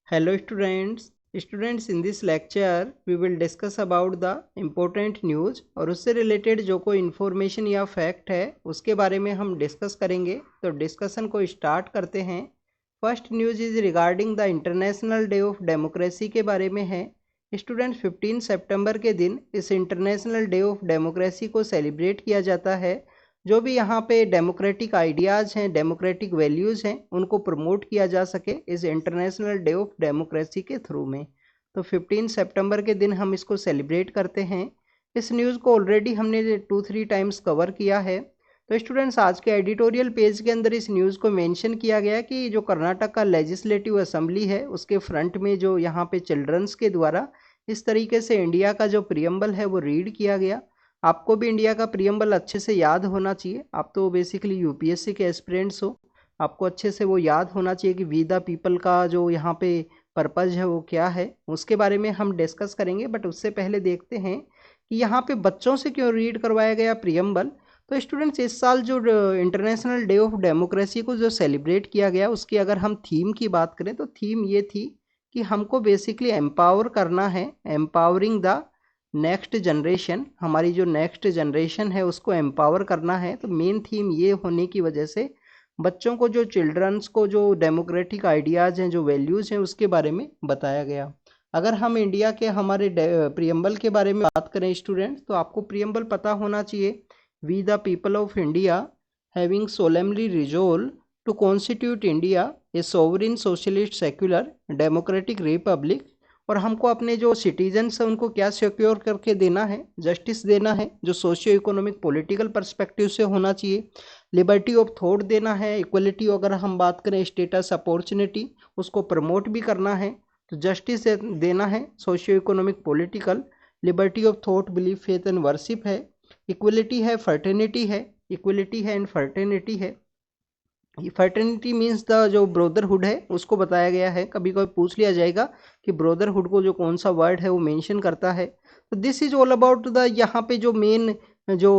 Hello students in this lecture we will discuss about the important news और उससे related जो कोई information या फैक्ट है उसके बारे में हम डिस्कस करेंगे। तो डिस्कशन को स्टार्ट करते हैं। First news is regarding the international day of democracy के बारे में है। स्टूडेंट्स 15 सितंबर के दिन इस इंटरनेशनल डे ऑफ डेमोक्रेसी को सेलिब्रेट किया जाता है। जो भी यहाँ पे डेमोक्रेटिक आइडियाज़ हैं, डेमोक्रेटिक वैल्यूज़ हैं, उनको प्रमोट किया जा सके इस इंटरनेशनल डे ऑफ डेमोक्रेसी के थ्रू में। तो 15 सितंबर के दिन हम इसको सेलिब्रेट करते हैं। इस न्यूज़ को ऑलरेडी हमने 2-3 टाइम्स कवर किया है। तो स्टूडेंट्स आज के एडिटोरियल पेज के अंदर इस न्यूज़ को मेंशन किया गया कि जो कर्नाटक का लेजिस्लेटिव असेंबली है उसके फ्रंट में जो यहाँ पे चिल्ड्रंस के द्वारा इस तरीके से इंडिया का जो प्रियम्बल है वो रीड किया गया। आपको भी इंडिया का प्रियम्बल अच्छे से याद होना चाहिए। आप तो बेसिकली यूपीएससी के एस्पिरेंट्स हो, आपको अच्छे से वो याद होना चाहिए कि वी द पीपल का जो यहाँ पे पर्पज़ है वो क्या है, उसके बारे में हम डिस्कस करेंगे। बट उससे पहले देखते हैं कि यहाँ पे बच्चों से क्यों रीड करवाया गया प्रियम्बल। तो स्टूडेंट्स इस साल जो इंटरनेशनल डे ऑफ डेमोक्रेसी को जो सेलिब्रेट किया गया उसकी अगर हम थीम की बात करें तो थीम ये थी कि हमको बेसिकली एम्पावर करना है, एम्पावरिंग द नेक्स्ट जनरेशन। हमारी जो नेक्स्ट जनरेशन है उसको एम्पावर करना है। तो मेन थीम ये होने की वजह से बच्चों को, जो चिल्ड्रंस को, जो डेमोक्रेटिक आइडियाज़ हैं, जो वैल्यूज़ हैं, उसके बारे में बताया गया। अगर हम इंडिया के हमारे प्रियम्बल के बारे में बात करें स्टूडेंट्स, तो आपको प्रियम्बल पता होना चाहिए। We the people of India having solemnly resolve to constitute India a sovereign socialist secular democratic republic. और हमको अपने जो सिटीजन्स हैं उनको क्या सिक्योर करके देना है, जस्टिस देना है जो सोशियो इकोनॉमिक पॉलिटिकल पर्सपेक्टिव से होना चाहिए। लिबर्टी ऑफ थॉट देना है, इक्वलिटी अगर हम बात करें स्टेटस अपॉर्चुनिटी उसको प्रमोट भी करना है। तो जस्टिस देना है, socio economic political, liberty of thought, belief, faith and worship है, इक्वलिटी है, फर्टर्निटी है, इक्वलिटी है एंड फर्टर्निटी है। फर्टर्निटी मीन्स द जो ब्रोदरहुड है उसको बताया गया है। कभी कभी पूछ लिया जाएगा कि ब्रोदरहुड को जो कौन सा वर्ड है वो मेंशन करता है। तो this is all about the, यहाँ पे जो मेन जो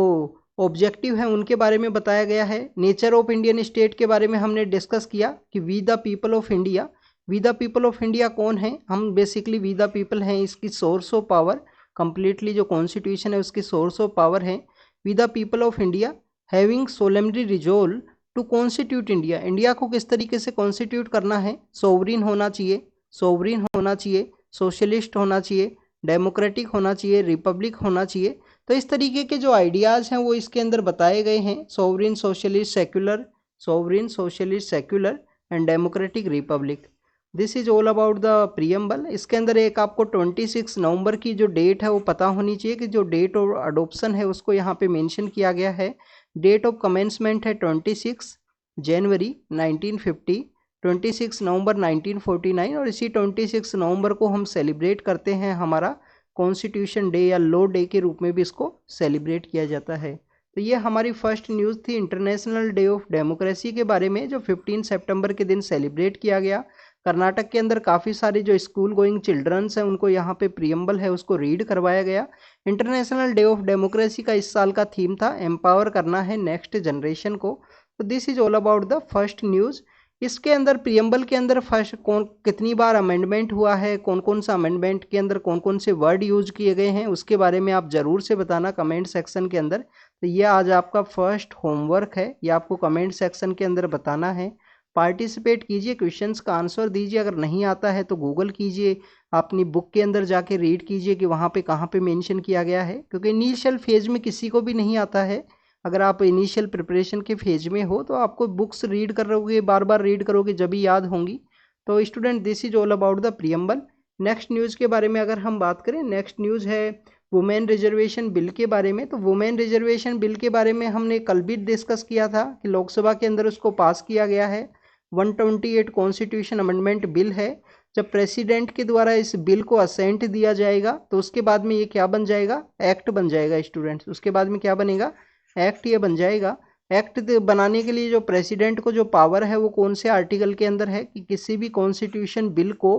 ऑब्जेक्टिव है उनके बारे में बताया गया है। नेचर ऑफ इंडियन स्टेट के बारे में हमने डिस्कस किया कि we the people of India. We the people of India कौन है? हम बेसिकली वी द पीपल हैं, इसकी सोर्स ऑफ पावर, कंप्लीटली जो कॉन्स्टिट्यूशन है उसकी सोर्स ऑफ पावर है। We the people of India having solemnly resolve to constitute India. India को किस तरीके से कॉन्स्टिट्यूट करना है? सोवरिन होना चाहिए, सोवरिन होना चाहिए, सोशलिस्ट होना चाहिए, डेमोक्रेटिक होना चाहिए, रिपब्लिक होना चाहिए। तो इस तरीके के जो आइडियाज़ हैं वो इसके अंदर बताए गए हैं। Sovereign socialist secular, sovereign socialist secular and democratic Republic. This is all about the preamble. इसके अंदर एक आपको 26 नवंबर की जो डेट है वो पता होनी चाहिए कि जो डेट ऑफ अडोप्शन है उसको यहाँ पे मेंशन किया गया है। डेट ऑफ कमेंसमेंट है 26 जनवरी 1950, 26 नवंबर 1949 और इसी 26 नवंबर को हम सेलिब्रेट करते हैं, हमारा कॉन्स्टिट्यूशन डे या लॉ डे के रूप में भी इसको सेलिब्रेट किया जाता है। तो ये हमारी फर्स्ट न्यूज़ थी इंटरनेशनल डे ऑफ डेमोक्रेसी के बारे में, जो 15 सितंबर के दिन सेलिब्रेट किया गया। कर्नाटक के अंदर काफ़ी सारे जो स्कूल गोइंग चिल्ड्रंस हैं उनको यहाँ पे प्रियम्बल है उसको रीड करवाया गया। इंटरनेशनल डे ऑफ डेमोक्रेसी का इस साल का थीम था एम्पावर करना है नेक्स्ट जनरेशन को। तो this is all about the first news. इसके अंदर प्रियम्बल के अंदर फर्स्ट कौन कितनी बार अमेंडमेंट हुआ है, कौन कौन सा अमेंडमेंट के अंदर कौन कौन से वर्ड यूज किए गए हैं, उसके बारे में आप ज़रूर से बताना कमेंट सेक्शन के अंदर। तो ये आज आपका फर्स्ट होमवर्क है, ये आपको कमेंट सेक्शन के अंदर बताना है। पार्टिसिपेट कीजिए, क्वेश्चंस का आंसर दीजिए। अगर नहीं आता है तो गूगल कीजिए, अपनी बुक के अंदर जाके रीड कीजिए कि वहाँ पे कहाँ पे मेंशन किया गया है, क्योंकि इनिशियल फेज में किसी को भी नहीं आता है। अगर आप इनिशियल प्रिपरेशन के फेज में हो तो आपको बुक्स रीड कर रहोगे, बार बार रीड करोगे जब भी याद होंगी। तो student this is all about the preamble. Next news के बारे में अगर हम बात करें, नेक्स्ट न्यूज़ है वुमेन रिजर्वेशन बिल के बारे में। तो वुमेन रिजर्वेशन बिल के बारे में हमने कल भी डिस्कस किया था कि लोकसभा के अंदर उसको पास किया गया है। 128 कॉन्स्टिट्यूशन अमेंडमेंट बिल है। जब प्रेसिडेंट के द्वारा इस बिल को असेंट दिया जाएगा तो उसके बाद में ये क्या बन जाएगा? एक्ट बन जाएगा स्टूडेंट्स। उसके बाद में क्या बनेगा? एक्ट ये बन जाएगा। एक्ट बनाने के लिए जो प्रेसिडेंट को जो पावर है वो कौन से आर्टिकल के अंदर है कि किसी भी कॉन्स्टिट्यूशन बिल को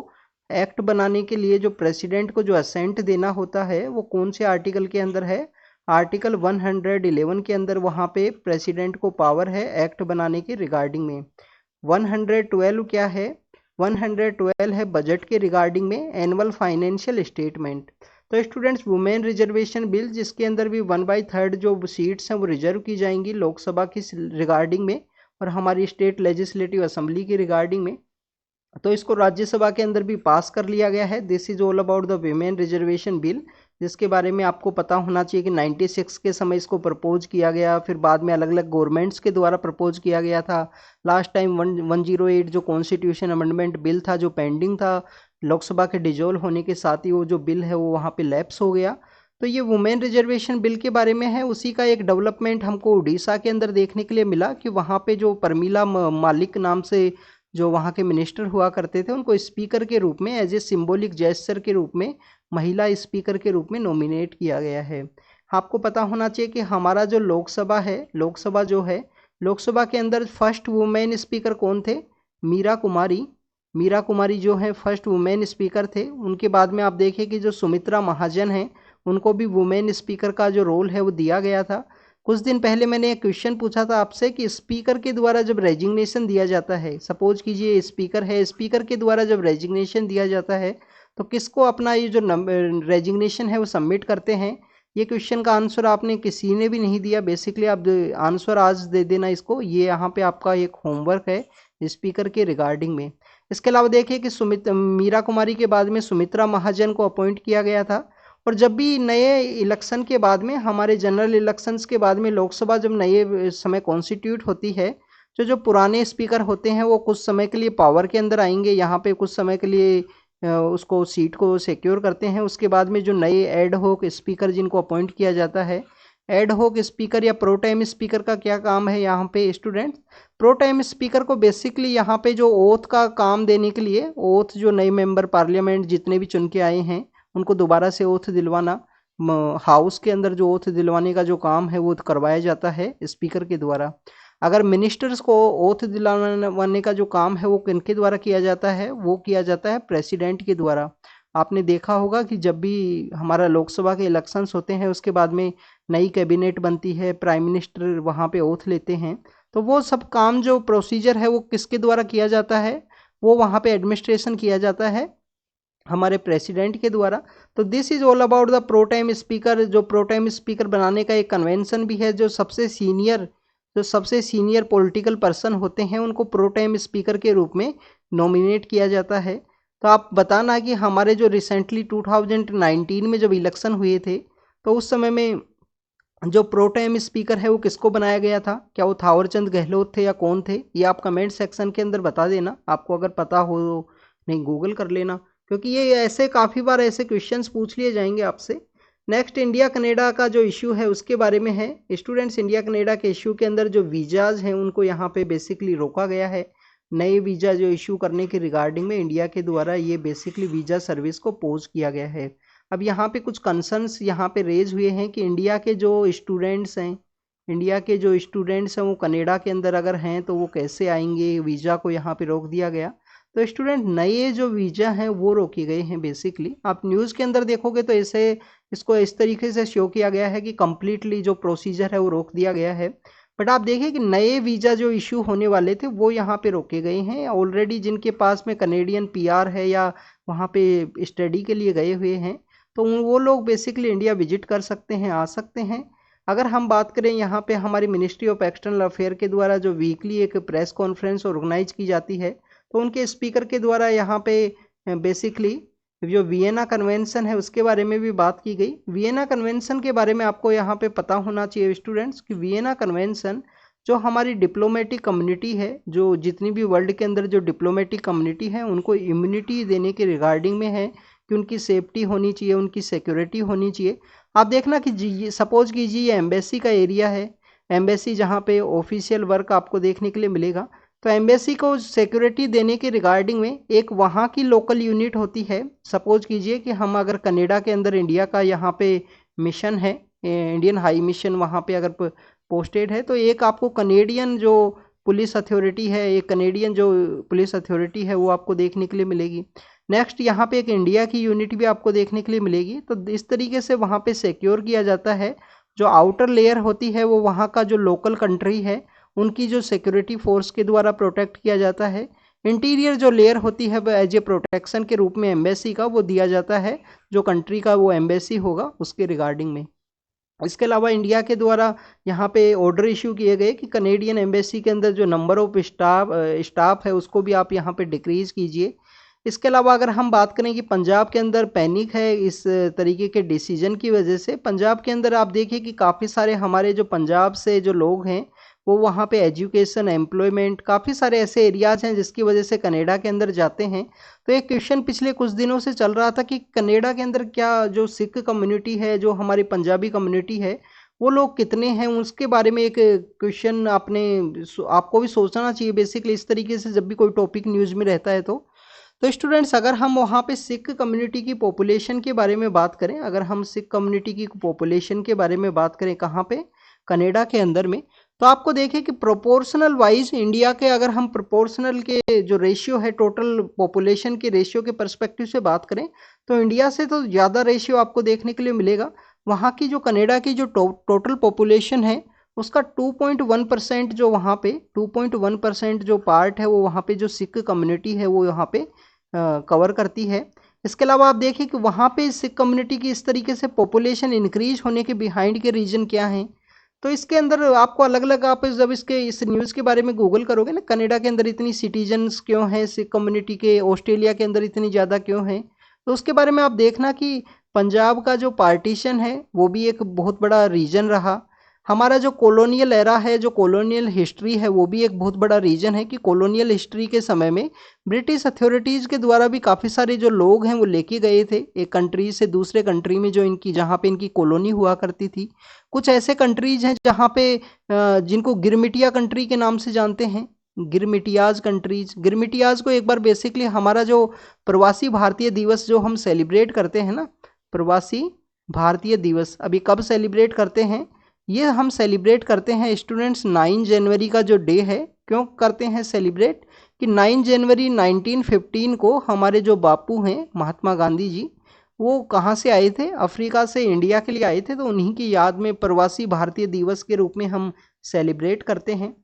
एक्ट बनाने के लिए जो प्रेसिडेंट को जो असेंट देना होता है वो कौन से आर्टिकल के अंदर है? आर्टिकल 111 के अंदर वहाँ पे प्रेसिडेंट को पावर है एक्ट बनाने के रिगार्डिंग में। 112 क्या है? 112 है बजट के रिगार्डिंग में एनुअल फाइनेंशियल स्टेटमेंट। तो स्टूडेंट्स वुमेन रिजर्वेशन बिल जिसके अंदर भी 1/3 जो सीट्स हैं वो रिजर्व की जाएंगी लोकसभा की रिगार्डिंग में और हमारी स्टेट लेजिस्लेटिव असेंबली की रिगार्डिंग में, तो इसको राज्यसभा के अंदर भी पास कर लिया गया है। This is all about the women reservation bill, जिसके बारे में आपको पता होना चाहिए कि 96 के समय इसको प्रपोज किया गया, फिर बाद में अलग अलग गवर्नमेंट्स के द्वारा प्रपोज किया गया था। लास्ट टाइम 108 जो कॉन्स्टिट्यूशन अमेंडमेंट बिल था जो पेंडिंग था, लोकसभा के डिजोल्व होने के साथ ही वो जो बिल है वो वहाँ पे लैप्स हो गया। तो ये वुमेन रिजर्वेशन बिल के बारे में है। उसी का एक डेवलपमेंट हमको उड़ीसा के अंदर देखने के लिए मिला कि वहाँ पे जो परमिला मालिक नाम से जो वहाँ के मिनिस्टर हुआ करते थे उनको स्पीकर के रूप में एज ए सिंबॉलिक जेस्चर के रूप में महिला स्पीकर के रूप में नॉमिनेट किया गया है। आपको पता होना चाहिए कि हमारा जो लोकसभा है, लोकसभा जो है, लोकसभा के अंदर फर्स्ट वुमेन स्पीकर कौन थे? मीरा कुमारी। मीरा कुमारी जो है फर्स्ट वुमेन स्पीकर थे। उनके बाद में आप देखें कि जो सुमित्रा महाजन हैं उनको भी वुमेन स्पीकर का जो रोल है वो दिया गया था। कुछ दिन पहले मैंने एक क्वेश्चन पूछा था आपसे कि स्पीकर के द्वारा जब रेजिग्नेशन दिया जाता है, सपोज कीजिए स्पीकर है, स्पीकर के द्वारा जब रेजिग्नेशन दिया जाता है तो किसको अपना ये जो रेजिग्नेशन है वो सबमिट करते हैं? ये क्वेश्चन का आंसर आपने किसी ने भी नहीं दिया। बेसिकली आप आंसर आज दे देना इसको, ये यहाँ पे आपका एक होमवर्क है स्पीकर के रिगार्डिंग में। इसके अलावा देखिए कि मीरा कुमारी के बाद में सुमित्रा महाजन को अपॉइंट किया गया था। और जब भी नए इलेक्शन के बाद में, हमारे जनरल इलेक्शंस के बाद में लोकसभा जब नए समय कॉन्स्टिट्यूट होती है, तो जो पुराने स्पीकर होते हैं वो कुछ समय के लिए पावर के अंदर आएंगे, यहाँ पे कुछ समय के लिए उसको सीट को सिक्योर करते हैं। उसके बाद में जो नए एड होक स्पीकर जिनको अपॉइंट किया जाता है, एड होक स्पीकर या प्रो टाइम स्पीकर का क्या काम है यहाँ पे स्टूडेंट्स? प्रो टाइम स्पीकर को बेसिकली यहाँ पे जो ओथ का काम देने के लिए, ओथ जो नए मेंबर पार्लियामेंट जितने भी चुन के आए हैं उनको दोबारा से ओथ दिलवाना, हाउस के अंदर जो ओथ दिलवाने का जो काम है वो करवाया जाता है स्पीकर के द्वारा। अगर मिनिस्टर्स को ओथ दिलवाने का जो काम है वो किनके द्वारा किया जाता है? वो किया जाता है प्रेसिडेंट के द्वारा। आपने देखा होगा कि जब भी हमारा लोकसभा के इलेक्शंस होते हैं उसके बाद में नई कैबिनेट बनती है, प्राइम मिनिस्टर वहाँ पे ओथ लेते हैं, तो वो सब काम जो प्रोसीजर है वो किसके द्वारा किया जाता है? वो वहाँ पे एडमिनिस्ट्रेशन किया जाता है हमारे प्रेसिडेंट के द्वारा। तो this is all about the pro time speaker. जो प्रो टाइम स्पीकर बनाने का एक कन्वेंशन भी है, जो सबसे सीनियर पॉलिटिकल पर्सन होते हैं उनको प्रो टाइम स्पीकर के रूप में नॉमिनेट किया जाता है। तो आप बताना कि हमारे जो रिसेंटली 2019 में जब इलेक्शन हुए थे तो उस समय में जो प्रो टाइम स्पीकर है वो किसको बनाया गया था? क्या वो थावरचंद गहलोत थे या कौन थे? ये आप कमेंट सेक्शन के अंदर बता देना, आपको अगर पता हो नहीं गूगल कर लेना, क्योंकि ये ऐसे काफ़ी बार ऐसे क्वेश्चंस पूछ लिए जाएंगे आपसे। नेक्स्ट इंडिया कनाडा का जो इशू है उसके बारे में है स्टूडेंट्स। इंडिया कनाडा के इशू के अंदर जो वीज़ाज हैं उनको यहाँ पे बेसिकली रोका गया है। नए वीज़ा जो इशू करने के रिगार्डिंग में इंडिया के द्वारा ये बेसिकली वीज़ा सर्विस को पोज किया गया है। अब यहाँ पे कुछ कंसर्न्स यहाँ पे रेज हुए हैं कि इंडिया के जो स्टूडेंट्स हैं वो कनाडा के अंदर अगर हैं तो वो कैसे आएंगे, वीज़ा को यहाँ पे रोक दिया गया। तो स्टूडेंट नए जो वीज़ा हैं वो रोके गए हैं। बेसिकली आप न्यूज़ के अंदर देखोगे तो इसको इस तरीके से शो किया गया है कि कम्प्लीटली जो प्रोसीजर है वो रोक दिया गया है। बट आप देखिए कि नए वीज़ा जो इशू होने वाले थे वो यहाँ पे रोके गए हैं। ऑलरेडी जिनके पास में कनेडियन पीआर है या वहाँ पे स्टडी के लिए गए हुए हैं तो वो लोग बेसिकली इंडिया विजिट कर सकते हैं, आ सकते हैं। अगर हम बात करें यहाँ पे हमारी मिनिस्ट्री ऑफ एक्सटर्नल अफेयर के द्वारा जो वीकली एक प्रेस कॉन्फ्रेंस ऑर्गेनाइज की जाती है तो उनके स्पीकर के द्वारा यहाँ पे बेसिकली जो वियना कन्वेंशन है उसके बारे में भी बात की गई। वियना कन्वेंशन के बारे में आपको यहाँ पे पता होना चाहिए स्टूडेंट्स कि वियना कन्वेंशन जो हमारी डिप्लोमेटिक कम्युनिटी है, जो जितनी भी वर्ल्ड के अंदर जो डिप्लोमेटिक कम्युनिटी है उनको इम्यूनिटी देने के रिगार्डिंग में है कि उनकी सेफ्टी होनी चाहिए, उनकी सिक्योरिटी होनी चाहिए। आप देखना कि सपोज कीजिए ये एम्बेसी का एरिया है, एम्बेसी जहाँ पे ऑफिशियल वर्क आपको देखने के लिए मिलेगा, तो एम्बेसी को सिक्योरिटी देने के रिगार्डिंग में एक वहाँ की लोकल यूनिट होती है। सपोज कीजिए कि हम अगर कनाडा के अंदर इंडिया का यहाँ पे मिशन है, इंडियन हाई मिशन वहाँ पे अगर पोस्टेड है, तो एक आपको कनेडियन जो पुलिस अथॉरिटी है, एक कनेडियन जो पुलिस अथॉरिटी है वो आपको देखने के लिए मिलेगी। नेक्स्ट यहाँ पे एक इंडिया की यूनिट भी आपको देखने के लिए मिलेगी। तो इस तरीके से वहाँ पे सिक्योर किया जाता है। जो आउटर लेयर होती है वो वहाँ का जो लोकल कंट्री है उनकी जो सिक्योरिटी फोर्स के द्वारा प्रोटेक्ट किया जाता है। इंटीरियर जो लेयर होती है एज ए प्रोटेक्शन के रूप में एम्बेसी का वो दिया जाता है, जो कंट्री का वो एम्बेसी होगा उसके रिगार्डिंग में। इसके अलावा इंडिया के द्वारा यहाँ पे ऑर्डर इशू किए गए कि कनेडियन एम्बेसी के अंदर जो नंबर ऑफ स्टाफ है उसको भी आप यहाँ पे डिक्रीज कीजिए। इसके अलावा अगर हम बात करें कि पंजाब के अंदर पैनिक है इस तरीके के डिसीजन की वजह से, पंजाब के अंदर आप देखिए कि काफ़ी सारे हमारे जो पंजाब से जो लोग हैं वो वहाँ पे एजुकेशन, एम्प्लॉयमेंट, काफ़ी सारे ऐसे एरियाज हैं जिसकी वजह से कनाडा के अंदर जाते हैं। तो एक क्वेश्चन पिछले कुछ दिनों से चल रहा था कि कनाडा के अंदर क्या जो सिख कम्युनिटी है, जो हमारी पंजाबी कम्युनिटी है, वो लोग कितने हैं, उसके बारे में एक क्वेश्चन आपको भी सोचना चाहिए बेसिकली इस तरीके से जब भी कोई टॉपिक न्यूज़ में रहता है। तो स्टूडेंट्स अगर हम वहाँ पे सिख कम्युनिटी की पॉपुलेशन के बारे में बात करें, अगर हम सिख कम्युनिटी की पॉपुलेशन के बारे में बात करें कहाँ पे, कनाडा के अंदर में, तो आपको देखें कि प्रोपोर्शनल वाइज इंडिया के अगर हम प्रोपोर्शनल के जो रेशियो है टोटल पॉपुलेशन के रेशियो के पर्सपेक्टिव से बात करें तो इंडिया से तो ज़्यादा रेशियो आपको देखने के लिए मिलेगा। वहाँ की जो कनाडा की जो टोटल पॉपुलेशन है उसका 2.1% जो वहाँ पे 2.1% जो पार्ट है वो वहाँ पे जो सिख कम्युनिटी है वो यहाँ पे कवर करती है। इसके अलावा आप देखिए कि वहाँ पे सिख कम्युनिटी की इस तरीके से पॉपुलेशन इंक्रीज होने के बिहाइंड के रीजन क्या हैं। तो इसके अंदर आपको अलग अलग, आप जब इस न्यूज़ के बारे में गूगल करोगे ना, कनाडा के अंदर इतनी सिटीजन्स क्यों हैं सिख कम्युनिटी के, ऑस्ट्रेलिया के अंदर इतनी ज़्यादा क्यों हैं, तो उसके बारे में आप देखना कि पंजाब का जो पार्टीशन है वो भी एक बहुत बड़ा रीजन रहा। हमारा जो कॉलोनियल एरा है, जो कॉलोनियल हिस्ट्री है, वो भी एक बहुत बड़ा रीजन है कि कॉलोनियल हिस्ट्री के समय में ब्रिटिश अथॉरिटीज़ के द्वारा भी काफ़ी सारे जो लोग हैं वो लेके गए थे एक कंट्री से दूसरे कंट्री में, जो इनकी जहाँ पे इनकी कॉलोनी हुआ करती थी। कुछ ऐसे कंट्रीज हैं जहाँ पे जिनको गिरमिटिया कंट्री के नाम से जानते हैं, गिरमिटियाज कंट्रीज। गिरमिटियाज को एक बार बेसिकली हमारा जो प्रवासी भारतीय दिवस जो हम सेलिब्रेट करते हैं ना, प्रवासी भारतीय दिवस अभी कब सेलिब्रेट करते हैं, ये हम सेलिब्रेट करते हैं स्टूडेंट्स 9 जनवरी का जो डे है। क्यों करते हैं सेलिब्रेट कि 9 जनवरी 1915 को हमारे जो बापू हैं महात्मा गांधी जी, वो कहाँ से आए थे, अफ्रीका से इंडिया के लिए आए थे, तो उन्हीं की याद में प्रवासी भारतीय दिवस के रूप में हम सेलिब्रेट करते हैं।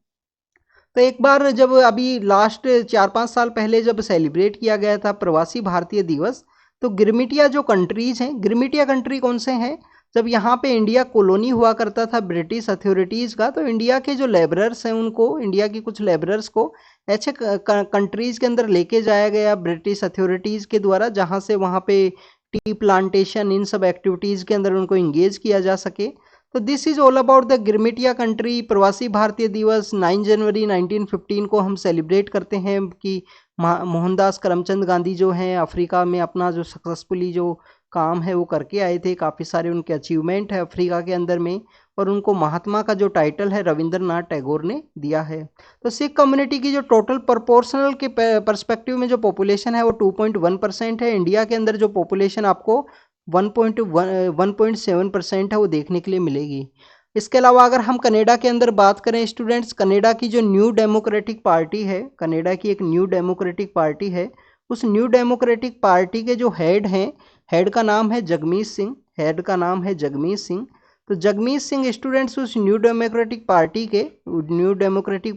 तो एक बार जब अभी लास्ट 4-5 साल पहले जब सेलिब्रेट किया गया था प्रवासी भारतीय दिवस, तो गिरमिटिया जो कंट्रीज हैं, गिरमिटिया कंट्री कौन से हैं, जब यहाँ पे इंडिया कॉलोनी हुआ करता था ब्रिटिश अथॉरिटीज़ का, तो इंडिया के जो लेबरर्स हैं उनको, इंडिया की कुछ लेबरर्स को ऐसे कंट्रीज़ के अंदर लेके जाया गया ब्रिटिश अथॉरिटीज़ के द्वारा, जहाँ से वहाँ पे टी प्लांटेशन, इन सब एक्टिविटीज़ के अंदर उनको इंगेज किया जा सके। तो this is all about the Girmitiya country. प्रवासी भारतीय दिवस 9 जनवरी 1915 को हम सेलिब्रेट करते हैं कि मोहनदास करमचंद गांधी जो हैं अफ्रीका में अपना जो सक्सेसफुली जो काम है वो करके आए थे, काफ़ी सारे उनके अचीवमेंट है अफ्रीका के अंदर में, और उनको महात्मा का जो टाइटल है रविंद्रनाथ टैगोर ने दिया है। तो सिख कम्युनिटी की जो टोटल प्रोपोर्शनल के पर्सपेक्टिव में जो पॉपुलेशन है वो 2.1% है। इंडिया के अंदर जो पॉपुलेशन आपको 1.7% है वो देखने के लिए मिलेगी। इसके अलावा अगर हम कनाडा के अंदर बात करें स्टूडेंट्स, कनाडा की जो न्यू डेमोक्रेटिक पार्टी है, कनाडा की एक न्यू डेमोक्रेटिक पार्टी है, उस न्यू डेमोक्रेटिक पार्टी के जो हेड हैं, हेड का नाम है जगमीत सिंह, हेड का नाम है जगमीत सिंह। तो जगमीत सिंह स्टूडेंट्स उस न्यू डेमोक्रेटिक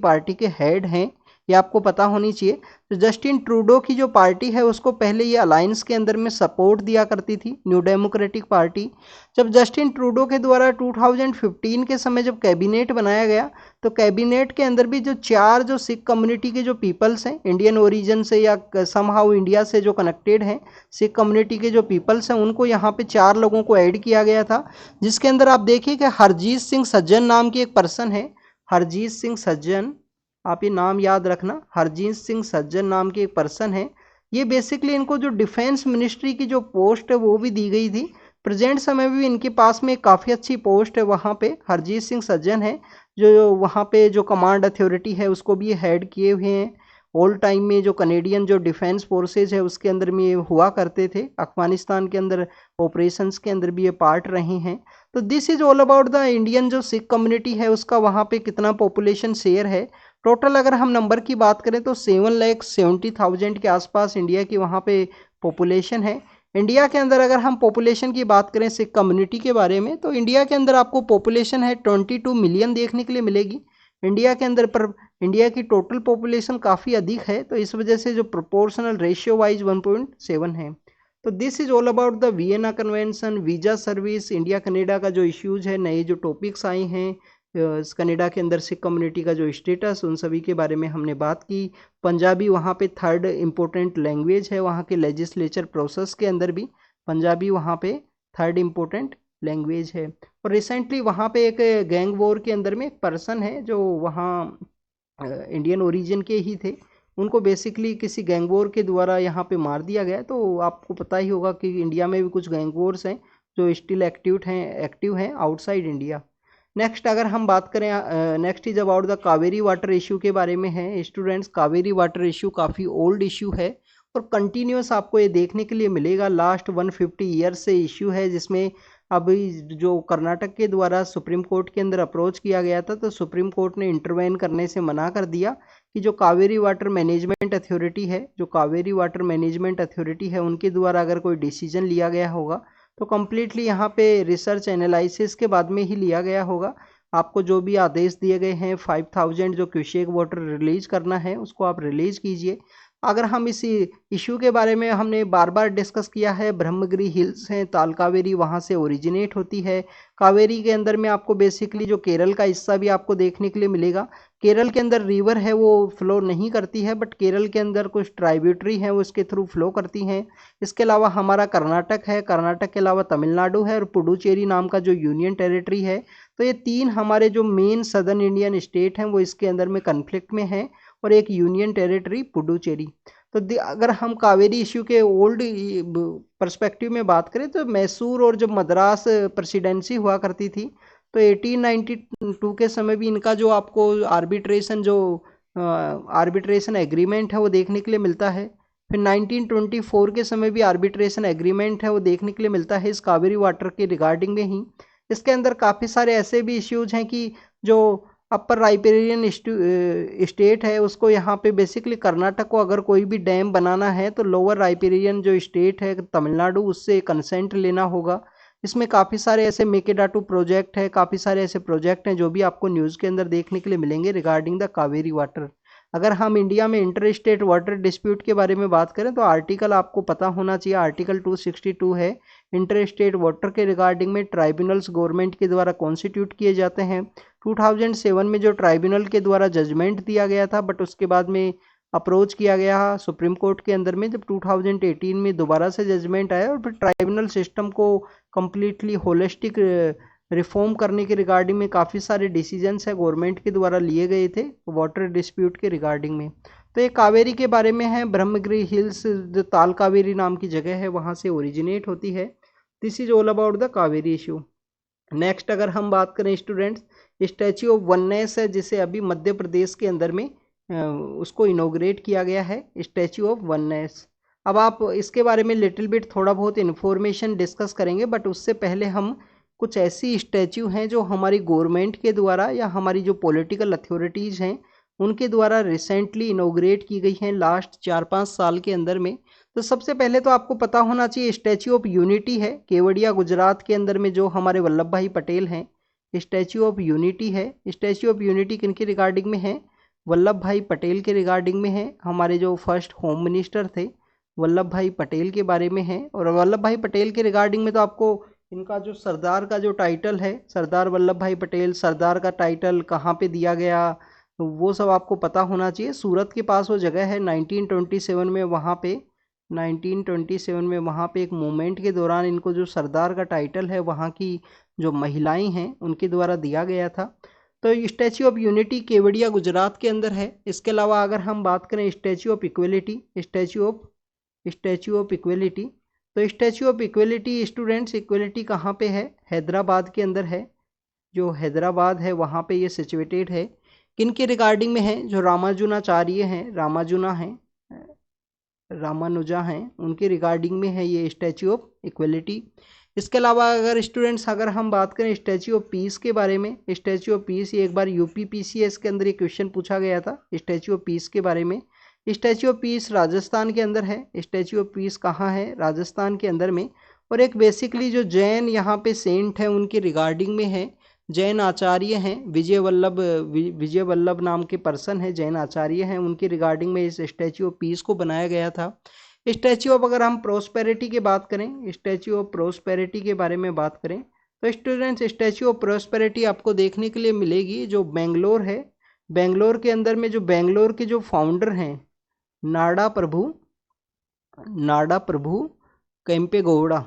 पार्टी के हेड हैं, ये आपको पता होनी चाहिए। तो जस्टिन ट्रूडो की जो पार्टी है उसको पहले ये अलायंस के अंदर में सपोर्ट दिया करती थी न्यू डेमोक्रेटिक पार्टी। जब जस्टिन ट्रूडो के द्वारा 2015 के समय जब कैबिनेट बनाया गया, तो कैबिनेट के अंदर भी जो 4 जो सिख कम्युनिटी के जो पीपल्स हैं इंडियन ओरिजिन से या समहाउ इंडिया से जो कनेक्टेड हैं, सिख कम्युनिटी के जो पीपल्स हैं उनको यहाँ पे 4 लोगों को ऐड किया गया था, जिसके अंदर आप देखिए कि हरजीत सिंह सज्जन नाम की एक पर्सन है। हरजीत सिंह सज्जन, आप ये नाम याद रखना, हरजीत सिंह सज्जन नाम के एक पर्सन है। ये बेसिकली इनको जो डिफेंस मिनिस्ट्री की जो पोस्ट है वो भी दी गई थी। प्रेजेंट समय में भी इनके पास में काफ़ी अच्छी पोस्ट है वहाँ पे। हरजीत सिंह सज्जन है जो वहाँ पे जो कमांड अथॉरिटी है उसको भी हेड किए हुए हैं। ऑल टाइम में जो कनेडियन जो डिफेंस फोर्सेज है उसके अंदर में ये हुआ करते थे, अफगानिस्तान के अंदर ऑपरेशंस के अंदर भी ये पार्ट रहे हैं। तो this is all about the Indian जो सिख कम्युनिटी है उसका वहाँ पे कितना पॉपुलेशन शेयर है। टोटल अगर हम नंबर की बात करें तो 7,70,000 के आसपास इंडिया की वहाँ पे पॉपुलेशन है। इंडिया के अंदर अगर हम पॉपुलेशन की बात करें सिख कम्युनिटी के बारे में, तो इंडिया के अंदर आपको पॉपुलेशन है 22 मिलियन देखने के लिए मिलेगी इंडिया के अंदर। पर इंडिया की टोटल पॉपुलेशन काफ़ी अधिक है, तो इस वजह से जो प्रोपोर्शनल रेशियो वाइज 1.7 है। तो this is all about the Vienna convention, visa service, India Canada का जो इश्यूज है, नए जो टॉपिक्स आए हैं, कनाडा के अंदर सिख कम्युनिटी का जो स्टेटस, उन सभी के बारे में हमने बात की। पंजाबी वहाँ पे थर्ड इम्पोर्टेंट लैंग्वेज है, वहाँ के लेजिस्लेचर प्रोसेस के अंदर भी पंजाबी वहाँ पे थर्ड इम्पोर्टेंट लैंग्वेज है। और रिसेंटली वहाँ पे एक गैंग वॉर के अंदर में एक पर्सन है जो वहाँ इंडियन ओरिजिन के ही थे, उनको बेसिकली किसी गैंग वॉर के द्वारा यहाँ पे मार दिया गया। तो आपको पता ही होगा कि इंडिया में भी कुछ गैंग वॉर्स हैं जो स्टिल एक्टिव हैं आउटसाइड इंडिया। नेक्स्ट अगर हम बात करें, next is about the Kaveri water issue के बारे में है स्टूडेंट्स। कावेरी वाटर इशू काफ़ी ओल्ड इशू है और कंटिन्यूस आपको ये देखने के लिए मिलेगा, लास्ट 150 ईयर्स से इशू है, जिसमें अभी जो कर्नाटक के द्वारा सुप्रीम कोर्ट के अंदर अप्रोच किया गया था, तो सुप्रीम कोर्ट ने इंटरवेन करने से मना कर दिया कि जो कावेरी वाटर मैनेजमेंट अथॉरिटी है, जो कावेरी वाटर मैनेजमेंट अथॉरिटी है, उनके द्वारा अगर कोई डिसीजन लिया गया होगा तो कम्प्लीटली यहाँ पे रिसर्च एनालिसिस के बाद में ही लिया गया होगा। आपको जो भी आदेश दिए गए हैं 5000 जो क्यूसेक वाटर रिलीज करना है उसको आप रिलीज कीजिए। अगर हम इस इशू के बारे में हमने बार बार डिस्कस किया है, ब्रह्मगिरी हिल्स हैं, ताल कावेरी वहाँ से ओरिजिनेट होती है। कावेरी के अंदर में आपको बेसिकली जो केरल का हिस्सा भी आपको देखने के लिए मिलेगा। केरल के अंदर रिवर है वो फ्लो नहीं करती है, बट केरल के अंदर कुछ ट्राइब्यूटरी हैं वो इसके थ्रू फ्लो करती हैं। इसके अलावा हमारा कर्नाटक है, कर्नाटक के अलावा तमिलनाडु है और पुडुचेरी नाम का जो यूनियन टेरिटरी है। तो ये तीन हमारे जो मेन सदर्न इंडियन स्टेट हैं वो इसके अंदर में कन्फ्लिक्ट में हैं और एक यूनियन टेरिटरी पुडुचेरी। तो अगर हम कावेरी इश्यू के ओल्ड पर्सपेक्टिव में बात करें तो मैसूर और जब मद्रास प्रेसिडेंसी हुआ करती थी तो 1892 के समय भी इनका जो आपको आर्बिट्रेशन एग्रीमेंट है वो देखने के लिए मिलता है। फिर 1924 के समय भी आर्बिट्रेशन एग्रीमेंट है वो देखने के लिए मिलता है इस कावेरी वाटर के रिगार्डिंग में ही। इसके अंदर काफ़ी सारे ऐसे भी इश्यूज हैं कि जो अपर राइपेरियन स्टेट है उसको यहाँ पे बेसिकली कर्नाटक को अगर कोई भी डैम बनाना है तो लोअर राइपेरियन जो स्टेट है तमिलनाडु उससे कंसेंट लेना होगा। इसमें काफ़ी सारे ऐसे मेकेडाटू प्रोजेक्ट है, काफ़ी सारे ऐसे प्रोजेक्ट हैं जो भी आपको न्यूज़ के अंदर देखने के लिए मिलेंगे रिगार्डिंग द कावेरी वाटर। अगर हम इंडिया में इंटर स्टेट वाटर डिस्प्यूट के बारे में बात करें तो आर्टिकल आपको पता होना चाहिए, आर्टिकल 262 है। इंटर स्टेट वाटर के रिगार्डिंग में ट्राइब्यूनल्स गवर्नमेंट के द्वारा कॉन्स्टिट्यूट किए जाते हैं। 2007 में जो ट्राइब्यूनल के द्वारा जजमेंट दिया गया था, बट उसके बाद में अप्रोच किया गया सुप्रीम कोर्ट के अंदर में, जब 2018 में दोबारा से जजमेंट आया और फिर ट्राइब्यूनल सिस्टम को कम्प्लीटली होलिस्टिक रिफॉर्म करने के रिगार्डिंग में काफ़ी सारे डिसीजंस है गवर्नमेंट के द्वारा लिए गए थे वाटर डिस्प्यूट के रिगार्डिंग में। तो ये कावेरी के बारे में है, ब्रह्मगिरी हिल्स जो ताल कावेरी नाम की जगह है वहाँ से ओरिजिनेट होती है। This is all about the Kaveri issue. Next अगर हम बात करें स्टूडेंट्स, स्टैच्यू ऑफ वननेस है जिसे अभी मध्य प्रदेश के अंदर में उसको इनोग्रेट किया गया है, स्टैच्यू ऑफ वननेस। अब आप इसके बारे में लिटिल बिट थोड़ा बहुत इन्फॉर्मेशन डिस्कस करेंगे, बट उससे पहले हम कुछ ऐसी स्टैच्यू हैं जो हमारी गवर्नमेंट के द्वारा या हमारी जो पॉलिटिकल अथॉरिटीज़ हैं उनके द्वारा रिसेंटली इनोग्रेट की गई हैं लास्ट 4-5 साल के अंदर में। तो सबसे पहले तो आपको पता होना चाहिए स्टैच्यू ऑफ यूनिटी है केवड़िया गुजरात के अंदर में, जो हमारे वल्लभ भाई पटेल हैं। स्टैच्यू ऑफ यूनिटी है, स्टैच्यू ऑफ यूनिटी किन के रिगार्डिंग में है? वल्लभ भाई पटेल के रिगार्डिंग में है। हमारे जो फर्स्ट होम मिनिस्टर थे वल्लभ भाई पटेल के बारे में है। और वल्लभ भाई पटेल के रिगार्डिंग में तो आपको इनका जो सरदार का जो टाइटल है, सरदार वल्लभ भाई पटेल, सरदार का टाइटल कहाँ पे दिया गया वो सब आपको पता होना चाहिए। सूरत के पास वो जगह है, 1927 में वहाँ पे 1927 में वहाँ पे एक मूवमेंट के दौरान इनको जो सरदार का टाइटल है वहाँ की जो महिलाएं हैं उनके द्वारा दिया गया था। तो statue of unity Kevadia Gujarat के अंदर है। इसके अलावा अगर हम बात करें statue of equality, statue of equality, तो statue of equality students, equality कहाँ पे है? हैदराबाद के अंदर है। जो हैदराबाद है वहाँ पे ये सिचुएटेड है। किन के रिगार्डिंग में है? जो रामानुजाचार्य हैं, रामानुजा हैं, उनके रिगार्डिंग में है ये स्टैच्यू ऑफ इक्वलिटी। इसके अलावा अगर स्टूडेंट्स अगर हम बात करें स्टैच्यू ऑफ पीस के बारे में, स्टैच्यू ऑफ पीस ये एक बार UPPCS के अंदर ये क्वेश्चन पूछा गया था स्टैच्यू ऑफ पीस के बारे में। स्टैच्यू ऑफ पीस राजस्थान के अंदर है। स्टैच्यू ऑफ पीस कहाँ है? राजस्थान के अंदर में। और एक बेसिकली जो जैन यहाँ पे सेंट है उनके रिगार्डिंग में है, जैन आचार्य हैं, विजय वल्लभ नाम के पर्सन है, जैन आचार्य हैं, उनके रिगार्डिंग में इस स्टैच्यू ऑफ पीस को बनाया गया था। स्टैच्यू ऑफ, अगर हम प्रोस्पेरिटी की बात करें, स्टैच्यू ऑफ प्रोस्पेरिटी के बारे में बात करें तो स्टूडेंट्स स्टैच्यू ऑफ प्रोस्पेरिटी आपको देखने के लिए मिलेगी जो बेंगलोर है। बेंगलोर के अंदर में जो बेंगलोर के जो फाउंडर हैं नाडा प्रभु केम्पेगौड़ा,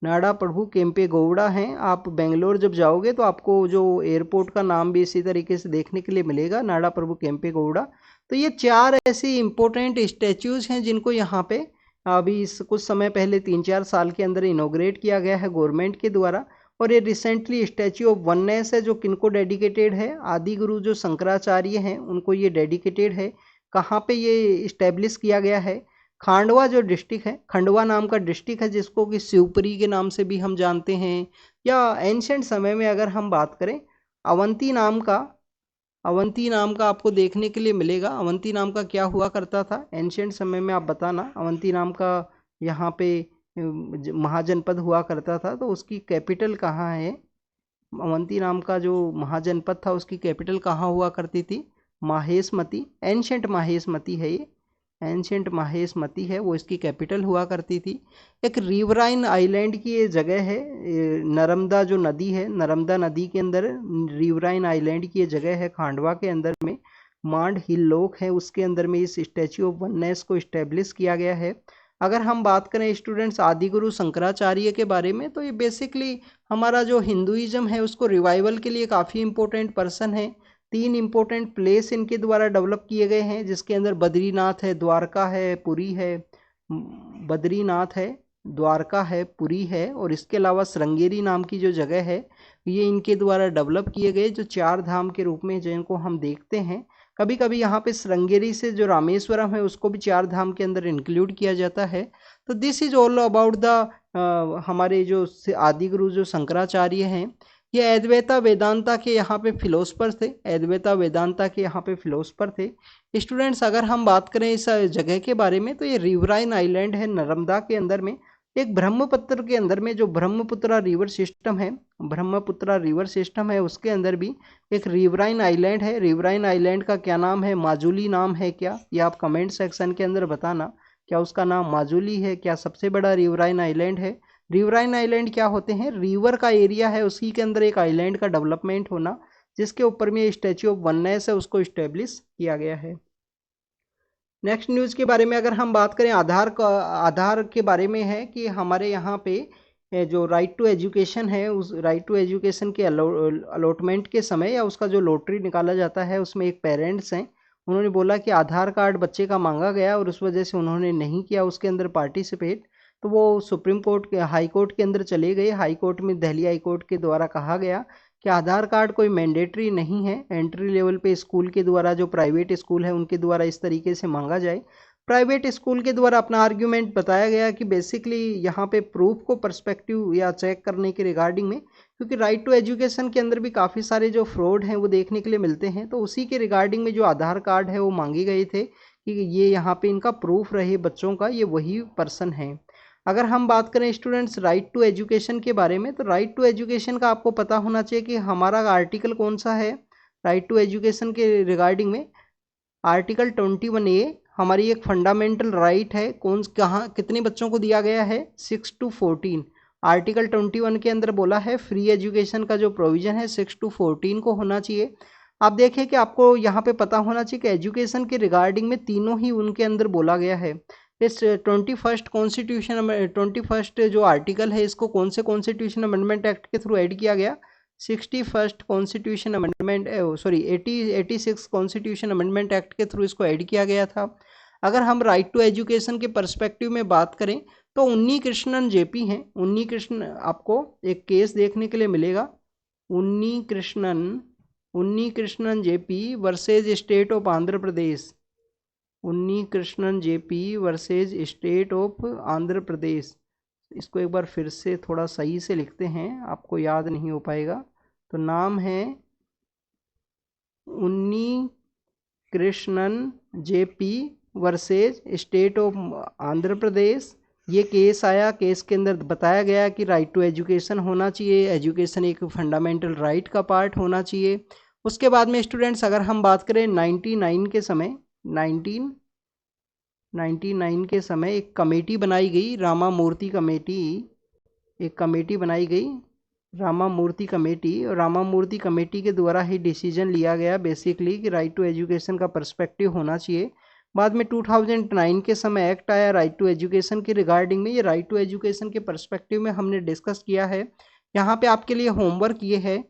नाडा प्रभु केम्पेगौड़ा हैं। आप बेंगलोर जब जाओगे तो आपको जो एयरपोर्ट का नाम भी इसी तरीके से देखने के लिए मिलेगा, नाडा प्रभु केम्पेगौड़ा। तो ये 4 ऐसे इंपॉर्टेंट स्टैच्यूज हैं जिनको यहाँ पे अभी इस कुछ समय पहले 3-4 साल के अंदर इनॉग्रेट किया गया है गवर्नमेंट के द्वारा। और ये रिसेंटली स्टैच्यू ऑफ वननेस है जो किनको डेडिकेटेड है, आदि गुरु जो शंकराचार्य हैं उनको ये डेडिकेटेड है। कहाँ पे ये इस्टेब्लिश किया गया है? खांडवा जो डिस्ट्रिक्ट है, खंडवा नाम का डिस्ट्रिक्ट है जिसको कि शिवपुरी के नाम से भी हम जानते हैं, या एंशंट समय में अगर हम बात करें अवंती नाम का आपको देखने के लिए मिलेगा। अवंती नाम का क्या हुआ करता था एंशंट समय में, आप बताना। अवंती नाम का यहाँ पे महाजनपद हुआ करता था, तो उसकी कैपिटल कहाँ है? अवंती नाम का जो महाजनपद था उसकी कैपिटल कहाँ हुआ करती थी? माहेशमती, एंशंट माहेशमती है ये, एंशंट माहेशमती है वो इसकी कैपिटल हुआ करती थी। एक रिवराइन आइलैंड की ये जगह है, नर्मदा जो नदी है, नर्मदा नदी के अंदर रिवराइन आइलैंड की ये जगह है खांडवा के अंदर में, मांड हिल लोक है उसके अंदर में इस स्टैच्यू ऑफ वननेस को इस्टेब्लिश किया गया है। अगर हम बात करें स्टूडेंट्स आदिगुरु शंकराचार्य के बारे में तो ये बेसिकली हमारा जो हिंदुइज्म है उसको रिवाइवल के लिए काफ़ी इंपॉर्टेंट पर्सन है। 3 इंपॉर्टेंट प्लेस इनके द्वारा डेवलप किए गए हैं जिसके अंदर बद्रीनाथ है, द्वारका है, पुरी है, बद्रीनाथ है, द्वारका है, पुरी है, और इसके अलावा श्रृंगेरी नाम की जो जगह है ये इनके द्वारा डेवलप किए गए जो 4 धाम के रूप में जिनको हम देखते हैं। कभी कभी यहाँ पे श्रृंगेरी से जो रामेश्वरम है उसको भी 4 धाम के अंदर इंक्लूड किया जाता है। तो this is all about the हमारे जो आदि गुरु जो शंकराचार्य हैं, ये अद्वैता वेदांता के यहाँ पे फिलोसफर थे, अद्वैता वेदांता के यहाँ पे फिलोसफर थे। स्टूडेंट्स अगर हम बात करें इस जगह के बारे में तो ये रिवराइन आइलैंड है नर्मदा के अंदर में, एक ब्रह्मपुत्र के अंदर में जो ब्रह्मपुत्रा रिवर सिस्टम है, ब्रह्मपुत्रा रिवर सिस्टम है उसके अंदर भी एक रिवराइन आइलैंड है। रिवराइन आइलैंड का क्या नाम है? माजुली नाम है क्या? ये आप कमेंट सेक्शन के अंदर बताना, क्या उसका नाम माजुली है? क्या सबसे बड़ा रिवराइन आइलैंड है? रिवराइन आइलैंड क्या होते हैं? रिवर का एरिया है उसी के अंदर एक आइलैंड का डेवलपमेंट होना जिसके ऊपर में स्टैच्यू ऑफ वननेस है उसको इस्टेब्लिश किया गया है। नेक्स्ट न्यूज़ के बारे में अगर हम बात करें आधार के बारे में है कि हमारे यहाँ पे जो राइट टू एजुकेशन है उस राइट टू एजुकेशन के अलॉटमेंट के समय या उसका जो लॉटरी निकाला जाता है उसमें एक पेरेंट्स हैं, उन्होंने बोला कि आधार कार्ड बच्चे का मांगा गया और उस वजह से उन्होंने नहीं किया उसके अंदर पार्टिसिपेट, तो वो सुप्रीम कोर्ट के हाई कोर्ट के अंदर चले गए। हाई कोर्ट में दिल्ली हाई कोर्ट के द्वारा कहा गया कि आधार कार्ड कोई मैंडेटरी नहीं है, एंट्री लेवल पे स्कूल के द्वारा जो प्राइवेट स्कूल है उनके द्वारा इस तरीके से मांगा जाए। प्राइवेट स्कूल के द्वारा अपना आर्ग्यूमेंट बताया गया कि बेसिकली यहाँ पे प्रूफ को पर्सपेक्टिव या चेक करने के रिगार्डिंग में, क्योंकि राइट टू एजुकेशन के अंदर भी काफ़ी सारे जो फ्रॉड हैं वो देखने के लिए मिलते हैं, तो उसी के रिगार्डिंग में जो आधार कार्ड है वो मांगे गए थे कि ये यहाँ पे इनका प्रूफ रहे बच्चों का, ये वही पर्सन है। अगर हम बात करें स्टूडेंट्स राइट टू एजुकेशन के बारे में तो राइट टू एजुकेशन का आपको पता होना चाहिए कि हमारा आर्टिकल कौन सा है राइट टू एजुकेशन के रिगार्डिंग में। आर्टिकल 21A हमारी एक फंडामेंटल राइट है, कौन कहाँ कितने बच्चों को दिया गया है? 6 to 14। आर्टिकल 21 के अंदर बोला है फ्री एजुकेशन का जो प्रोविजन है 6 to 14 को होना चाहिए। आप देखें कि आपको यहाँ पे पता होना चाहिए कि एजुकेशन के रिगार्डिंग में तीनों ही उनके अंदर बोला गया है। इस 21st जो आर्टिकल है इसको कौन से कॉन्स्टिट्यूशन अमेंडमेंट एक्ट के थ्रू ऐड किया गया? 86 constitution amendment 86 constitution amendment act के थ्रू इसको ऐड किया गया था। अगर हम राइट टू एजुकेशन के पर्सपेक्टिव में बात करें तो उन्नी कृष्णन जेपी हैं, उन्नी कृष्ण आपको एक केस देखने के लिए मिलेगा, Unni Krishnan JP versus state of Andhra Pradesh, Unni Krishnan JP versus state of Andhra Pradesh. इसको एक बार फिर से थोड़ा सही से लिखते हैं, आपको याद नहीं हो पाएगा। तो नाम है Unni Krishnan JP versus state of Andhra Pradesh ये केस आया, केस के अंदर बताया गया कि राइट टू एजुकेशन होना चाहिए, एजुकेशन एक फंडामेंटल राइट का पार्ट होना चाहिए। उसके बाद में स्टूडेंट्स अगर हम बात करें 99 के समय, 1999 के समय एक कमेटी बनाई गई, रामामूर्ति कमेटी, एक कमेटी बनाई गई रामामूर्ति कमेटी, और रामामूर्ति कमेटी के द्वारा ही डिसीजन लिया गया बेसिकली कि राइट टू एजुकेशन का पर्सपेक्टिव होना चाहिए। बाद में 2009 के समय एक्ट आया राइट टू एजुकेशन के रिगार्डिंग में। ये राइट टू एजुकेशन के पर्सपेक्टिव में हमने डिस्कस किया है। यहाँ पे आपके लिए होमवर्क ये है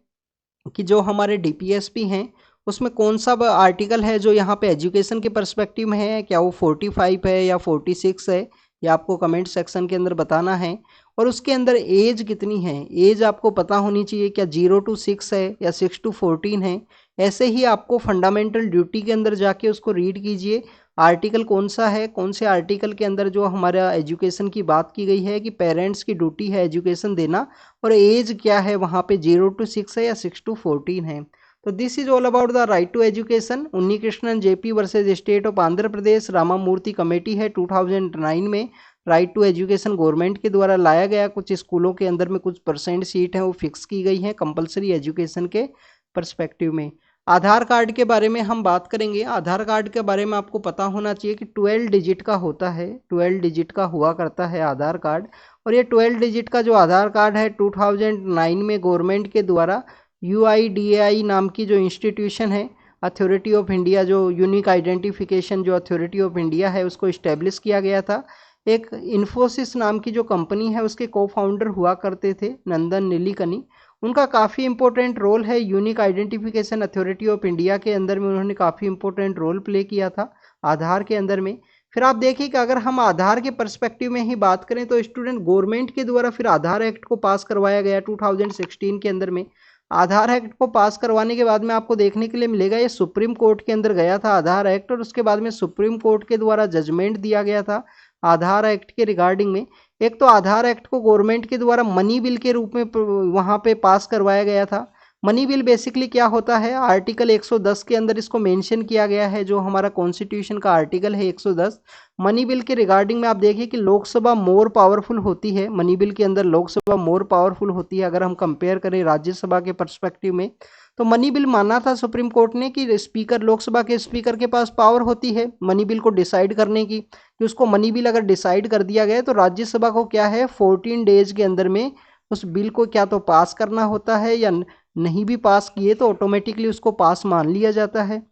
कि जो हमारे डीपीएसपी हैं उसमें कौन सा आर्टिकल है जो यहाँ पे एजुकेशन के पर्सपेक्टिव में है, क्या वो 45 है या 46 है, या आपको कमेंट सेक्शन के अंदर बताना है। और उसके अंदर एज कितनी है, एज आपको पता होनी चाहिए, क्या 0 to 6 है या 6 to 14 है। ऐसे ही आपको फंडामेंटल ड्यूटी के अंदर जाके उसको रीड कीजिए, आर्टिकल कौन सा है, कौन से आर्टिकल के अंदर जो हमारा एजुकेशन की बात की गई है कि पेरेंट्स की ड्यूटी है एजुकेशन देना, और एज क्या है वहाँ पे 0 to 6 है या 6 to 14 है। तो this is all about the right to education. Unni Krishnan JP versus state of Andhra Pradesh, Ramamurthy committee है 2009 में। राइट टू एजुकेशन गवर्नमेंट के द्वारा लाया गया, कुछ स्कूलों के अंदर में कुछ % सीट हैं वो फिक्स की गई हैं कंपलसरी एजुकेशन के पर्सपेक्टिव में। आधार कार्ड के बारे में हम बात करेंगे। आधार कार्ड के बारे में आपको पता होना चाहिए कि 12 डिजिट का होता है, 12 डिजिट का हुआ करता है आधार कार्ड। और ये 12 डिजिट का जो आधार कार्ड है 2009 में गवर्नमेंट के द्वारा UIDAI नाम की जो इंस्टीट्यूशन है, अथॉरिटी ऑफ इंडिया, जो यूनिक आइडेंटिफिकेशन जो अथॉरिटी ऑफ इंडिया है उसको इस्टेब्लिश किया गया था। एक इन्फोसिस नाम की जो कंपनी है उसके को फाउंडर हुआ करते थे नंदन नीलेकनी। उनका काफ़ी इंपॉर्टेंट रोल है unique identification authority of India के अंदर में, उन्होंने काफ़ी इंपॉर्टेंट रोल प्ले किया था आधार के अंदर में। फिर आप देखिए कि अगर हम आधार के पर्सपेक्टिव में ही बात करें तो स्टूडेंट गवर्नमेंट के द्वारा फिर आधार एक्ट को पास करवाया गया 2016 के अंदर में। आधार एक्ट को पास करवाने के बाद में आपको देखने के लिए मिलेगा ये सुप्रीम कोर्ट के अंदर गया था आधार एक्ट, और उसके बाद में सुप्रीम कोर्ट के द्वारा जजमेंट दिया गया था आधार एक्ट के रिगार्डिंग में। एक तो आधार एक्ट को गवर्नमेंट के द्वारा मनी बिल के रूप में वहाँ पे पास करवाया गया था। मनी बिल बेसिकली क्या होता है, आर्टिकल 110 के अंदर इसको मेंशन किया गया है, जो हमारा कॉन्स्टिट्यूशन का आर्टिकल है 110। मनी बिल के रिगार्डिंग में आप देखिए कि लोकसभा मोर पावरफुल होती है, मनी बिल के अंदर लोकसभा मोर पावरफुल होती है अगर हम कंपेयर करें राज्यसभा के पर्सपेक्टिव में। तो मनी बिल माना था सुप्रीम कोर्ट ने कि स्पीकर, लोकसभा के स्पीकर के पास पावर होती है मनी बिल को डिसाइड करने की, कि उसको मनी बिल अगर डिसाइड कर दिया गया तो राज्यसभा को क्या है 14 डेज के अंदर में उस बिल को क्या तो पास करना होता है, या नहीं भी पास किए तो ऑटोमेटिकली उसको पास मान लिया जाता है।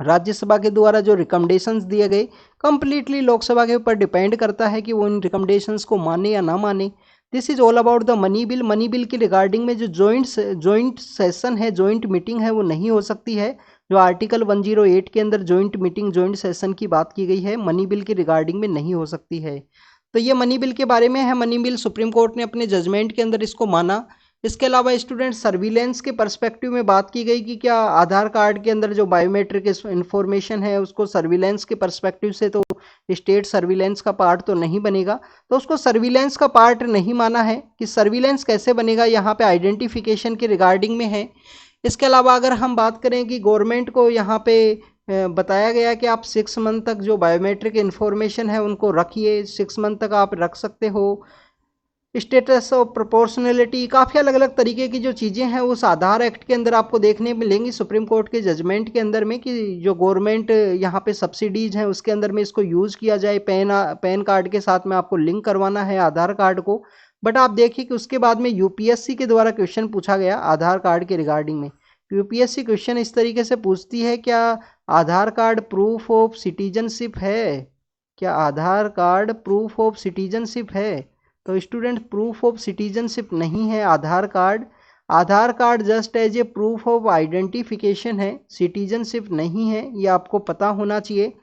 राज्यसभा के द्वारा जो रिकमेंडेशंस दिए गए कंप्लीटली लोकसभा के ऊपर डिपेंड करता है कि वो इन रिकमेंडेशंस को माने या ना माने। This is all about the money bill. Money bill के रिगार्डिंग में जो जॉइंट सेशन है, जॉइंट मीटिंग है, वो नहीं हो सकती है। जो आर्टिकल 108 के अंदर जॉइंट मीटिंग, जॉइंट सेशन की बात की गई है, मनी बिल के रिगार्डिंग में नहीं हो सकती है। तो ये मनी बिल के बारे में है। मनी बिल सुप्रीम कोर्ट ने अपने जजमेंट के अंदर इसको माना। इसके अलावा स्टूडेंट सर्विलेंस के पर्सपेक्टिव में बात की गई कि क्या आधार कार्ड के अंदर जो बायोमेट्रिक इंफॉर्मेशन है उसको सर्विलेंस के पर्सपेक्टिव से तो स्टेट सर्विलेंस का पार्ट तो नहीं बनेगा, तो उसको सर्विलेंस का पार्ट नहीं माना है। कि सर्विलेंस कैसे बनेगा, यहाँ पे आइडेंटिफिकेशन के रिगार्डिंग में है। इसके अलावा अगर हम बात करें कि गवर्नमेंट को यहाँ पे बताया गया कि आप 6 मंथ तक जो बायोमेट्रिक इंफॉर्मेशन है उनको रखिए, 6 मंथ तक आप रख सकते हो। स्टेटस ऑफ प्रोपोर्शनलिटी, काफ़ी अलग अलग तरीके की जो चीज़ें हैं उस आधार एक्ट के अंदर आपको देखने मिलेंगी सुप्रीम कोर्ट के जजमेंट के अंदर में, कि जो गवर्नमेंट यहाँ पे सब्सिडीज हैं उसके अंदर में इसको यूज़ किया जाए। पैन कार्ड के साथ में आपको लिंक करवाना है आधार कार्ड को। बट आप देखिए कि उसके बाद में यूपीएससी के द्वारा क्वेश्चन पूछा गया आधार कार्ड के रिगार्डिंग में। यूपीएससी क्वेश्चन इस तरीके से पूछती है, क्या Aadhaar card proof of citizenship है, क्या Aadhaar card proof of citizenship है। तो स्टूडेंट प्रूफ ऑफ सिटीजनशिप नहीं है Aadhaar card. Aadhaar card just as a proof of identification है, सिटीजनशिप नहीं है, ये आपको पता होना चाहिए।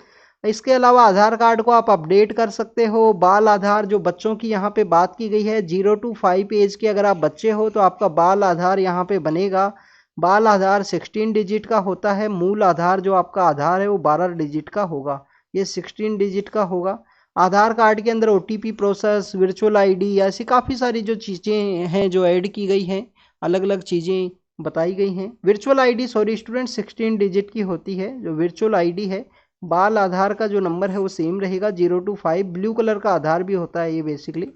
इसके अलावा आधार कार्ड को आप अपडेट कर सकते हो। बाल आधार, जो बच्चों की यहाँ पे बात की गई है 0 to 5 एज के अगर आप बच्चे हो तो आपका बाल आधार यहाँ पे बनेगा। बाल आधार 16 डिजिट का होता है। मूल आधार जो आपका आधार है वो 12 डिजिट का होगा, ये 16 डिजिट का होगा। आधार कार्ड के अंदर OTP प्रोसेस, वर्चुअल आईडी, ऐसी काफ़ी सारी जो चीज़ें हैं जो ऐड की गई हैं, अलग अलग चीज़ें बताई गई हैं। Virtual ID, sorry student, 16 digit की होती है। जो वर्चुअल आईडी है बाल आधार का जो नंबर है वो सेम रहेगा 0 to 5। ब्लू कलर का आधार भी होता है, ये बेसिकली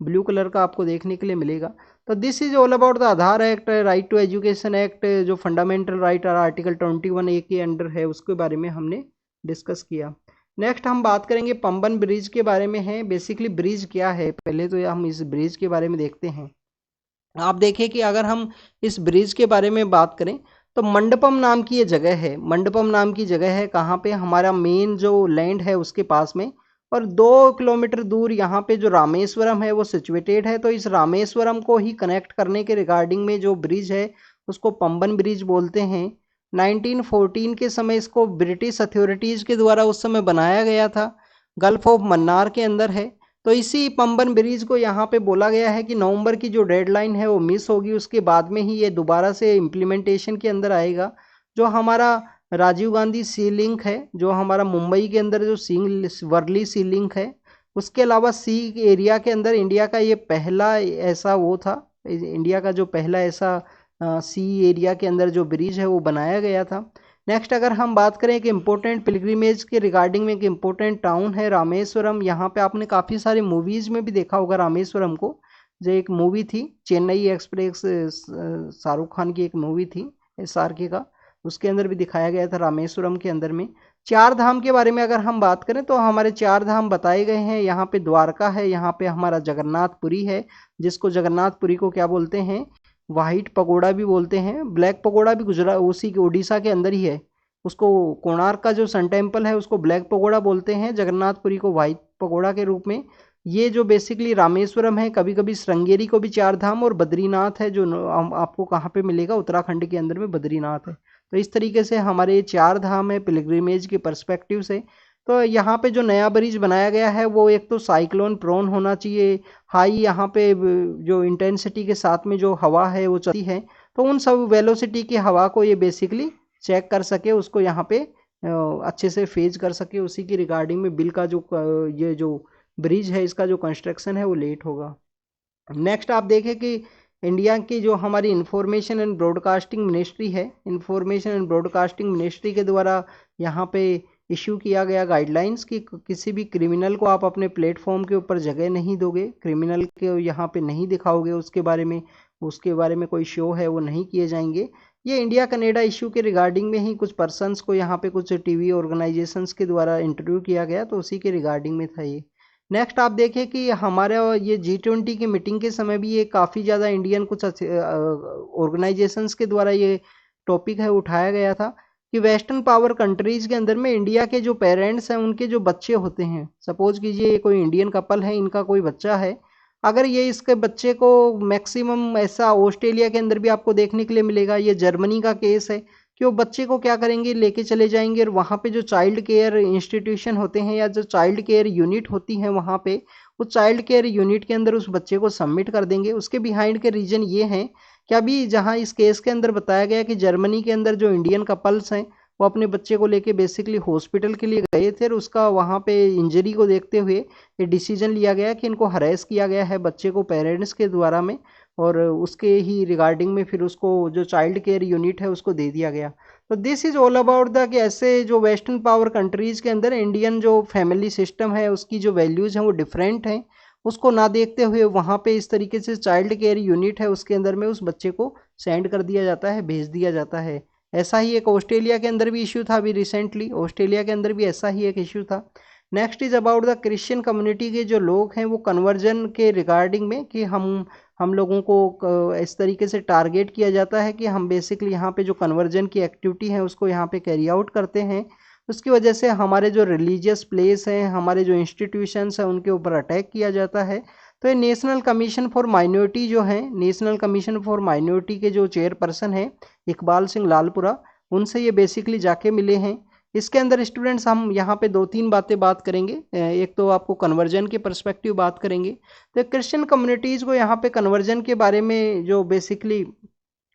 ब्लू कलर का आपको देखने के लिए मिलेगा। तो this is all about the Aadhaar act, right to education act, जो फंडामेंटल राइट और आर्टिकल 21A के अंडर है उसके बारे में हमने डिस्कस किया। नेक्स्ट हम बात करेंगे पंबन ब्रिज के बारे में है। बेसिकली ब्रिज क्या है, पहले तो हम इस ब्रिज के बारे में देखते हैं। आप देखिए कि अगर हम इस ब्रिज के बारे में बात करें तो मंडपम नाम की ये जगह है। मंडपम नाम की जगह है कहाँ पे, हमारा मेन जो लैंड है उसके पास में, और 2 किलोमीटर दूर यहाँ पे जो रामेश्वरम है वो सिचुएटेड है। तो इस रामेश्वरम को ही कनेक्ट करने के रिगार्डिंग में जो ब्रिज है उसको पंबन ब्रिज बोलते हैं। 1914 के समय इसको ब्रिटिश अथॉरिटीज़ के द्वारा उस समय बनाया गया था, गल्फ ऑफ मन्नार के अंदर है। तो इसी पंबन ब्रिज को यहाँ पे बोला गया है कि नवंबर की जो डेडलाइन है वो मिस होगी, उसके बाद में ही ये दोबारा से इम्प्लीमेंटेशन के अंदर आएगा। जो हमारा राजीव गांधी सी लिंक है, जो हमारा मुंबई के अंदर जो वर्ली सी लिंक है, उसके अलावा सी एरिया के अंदर इंडिया का ये पहला ऐसा वो था, इंडिया का जो पहला ऐसा सी एरिया के अंदर जो ब्रिज है वो बनाया गया था। नेक्स्ट अगर हम बात करें एक इम्पोर्टेंट पिलग्रिमेज के रिगार्डिंग में, एक इम्पोर्टेंट टाउन है रामेश्वरम। यहाँ पे आपने काफ़ी सारे मूवीज़ में भी देखा होगा रामेश्वरम को। जो एक मूवी थी चेन्नई एक्सप्रेस, शाहरुख खान की एक मूवी थी SRK का, उसके अंदर भी दिखाया गया था रामेश्वरम के अंदर में। चार धाम के बारे में अगर हम बात करें तो हमारे चार धाम बताए गए हैं। यहाँ पे द्वारका है, यहाँ पे हमारा जगन्नाथपुरी है, जिसको जगन्नाथपुरी को क्या बोलते हैं, वाइट पगोड़ा भी बोलते हैं। ब्लैक पगोड़ा भी गुजरात उसी के उड़ीसा के अंदर ही है, उसको कोणार्क का जो सन टेम्पल है उसको ब्लैक पगोड़ा बोलते हैं, जगन्नाथपुरी को वाइट पगोड़ा के रूप में। ये जो बेसिकली रामेश्वरम है, कभी कभी श्रृंगेरी को भी चार धाम, और बद्रीनाथ है जो आपको कहाँ पे मिलेगा, उत्तराखंड के अंदर में बद्रीनाथ है। तो इस तरीके से हमारे ये चार धाम है पिलग्रिमेज के पर्सपेक्टिव से। तो यहाँ पे जो नया ब्रिज बनाया गया है वो एक तो साइक्लोन प्रोन होना चाहिए, हाई यहाँ पे जो इंटेंसिटी के साथ में जो हवा है वो चलती है, तो उन सब वेलोसिटी की हवा को ये बेसिकली चेक कर सके, उसको यहाँ पे अच्छे से फेज कर सके। उसी की रिगार्डिंग में बिल का जो ये जो ब्रिज है इसका जो कंस्ट्रक्शन है वो लेट होगा। नेक्स्ट आप देखें कि इंडिया की जो हमारी इंफॉर्मेशन एंड ब्रॉडकास्टिंग मिनिस्ट्री है, इंफॉर्मेशन एंड ब्रॉडकास्टिंग मिनिस्ट्री के द्वारा यहाँ पे इशू किया गया गाइडलाइंस कि किसी भी क्रिमिनल को आप अपने प्लेटफॉर्म के ऊपर जगह नहीं दोगे, क्रिमिनल के यहाँ पे नहीं दिखाओगे, उसके बारे में कोई शो है वो नहीं किए जाएंगे। ये इंडिया कनाडा इशू के रिगार्डिंग में ही कुछ पर्सन्स को यहाँ पे कुछ टीवी ऑर्गेनाइजेशंस के द्वारा इंटरव्यू किया गया, तो उसी के रिगार्डिंग में था ये। नेक्स्ट आप देखें कि हमारे ये G20 की मीटिंग के समय भी ये काफ़ी ज़्यादा इंडियन कुछ ऑर्गेनाइजेशंस के द्वारा ये टॉपिक है उठाया गया था कि वेस्टर्न पावर कंट्रीज के अंदर में इंडिया के जो पेरेंट्स हैं उनके जो बच्चे होते हैं, सपोज कीजिए कोई इंडियन कपल है, इनका कोई बच्चा है, अगर ये इसके बच्चे को मैक्सिमम ऐसा ऑस्ट्रेलिया के अंदर भी आपको देखने के लिए मिलेगा, ये जर्मनी का केस है कि वो बच्चे को क्या करेंगे, लेके चले जाएंगे और वहाँ पे जो चाइल्ड केयर इंस्टीट्यूशन होते हैं या जो चाइल्ड केयर यूनिट होती हैं वहाँ पे उस चाइल्ड केयर यूनिट के अंदर उस बच्चे को सबमिट कर देंगे। उसके बिहाइंड के रीजन ये हैं कि अभी जहाँ इस केस के अंदर बताया गया कि जर्मनी के अंदर जो इंडियन कपल्स हैं वो अपने बच्चे को लेके बेसिकली हॉस्पिटल के लिए गए थे, और उसका वहाँ पे इंजरी को देखते हुए ये डिसीजन लिया गया कि इनको हरेस किया गया है बच्चे को पेरेंट्स के द्वारा में, और उसके ही रिगार्डिंग में फिर उसको जो चाइल्ड केयर यूनिट है उसको दे दिया गया। तो this is all about the कि ऐसे जो वेस्टर्न पावर कंट्रीज़ के अंदर इंडियन जो फैमिली सिस्टम है उसकी जो वैल्यूज़ हैं वो डिफरेंट हैं, उसको ना देखते हुए वहाँ पे इस तरीके से चाइल्ड केयर यूनिट है उसके अंदर में उस बच्चे को सेंड कर दिया जाता है, भेज दिया जाता है। ऐसा ही एक ऑस्ट्रेलिया के अंदर भी इशू था, अभी रिसेंटली ऑस्ट्रेलिया के अंदर भी ऐसा ही एक इशू था। Next is about the Christian community के जो लोग हैं वो कन्वर्जन के रिगार्डिंग में कि हम लोगों को इस तरीके से टारगेट किया जाता है कि हम बेसिकली यहाँ पे जो कन्वर्जन की एक्टिविटी है उसको यहाँ पे कैरी आउट करते हैं, उसकी वजह से हमारे जो रिलीजियस प्लेस हैं, हमारे जो इंस्टीट्यूशंस हैं उनके ऊपर अटैक किया जाता है। तो ये नेशनल कमीशन फॉर माइनॉरिटी जो है, नेशनल कमीशन फॉर माइनॉरिटी के जो चेयरपर्सन हैं इकबाल सिंह लालपुरा, उनसे ये बेसिकली जाके मिले हैं। इसके अंदर स्टूडेंट्स हम यहाँ पे 2-3 बातें बात करेंगे। एक तो आपको कन्वर्जन के पर्सपेक्टिव बात करेंगे, तो क्रिश्चियन कम्युनिटीज़ को यहाँ पे कन्वर्जन के बारे में जो बेसिकली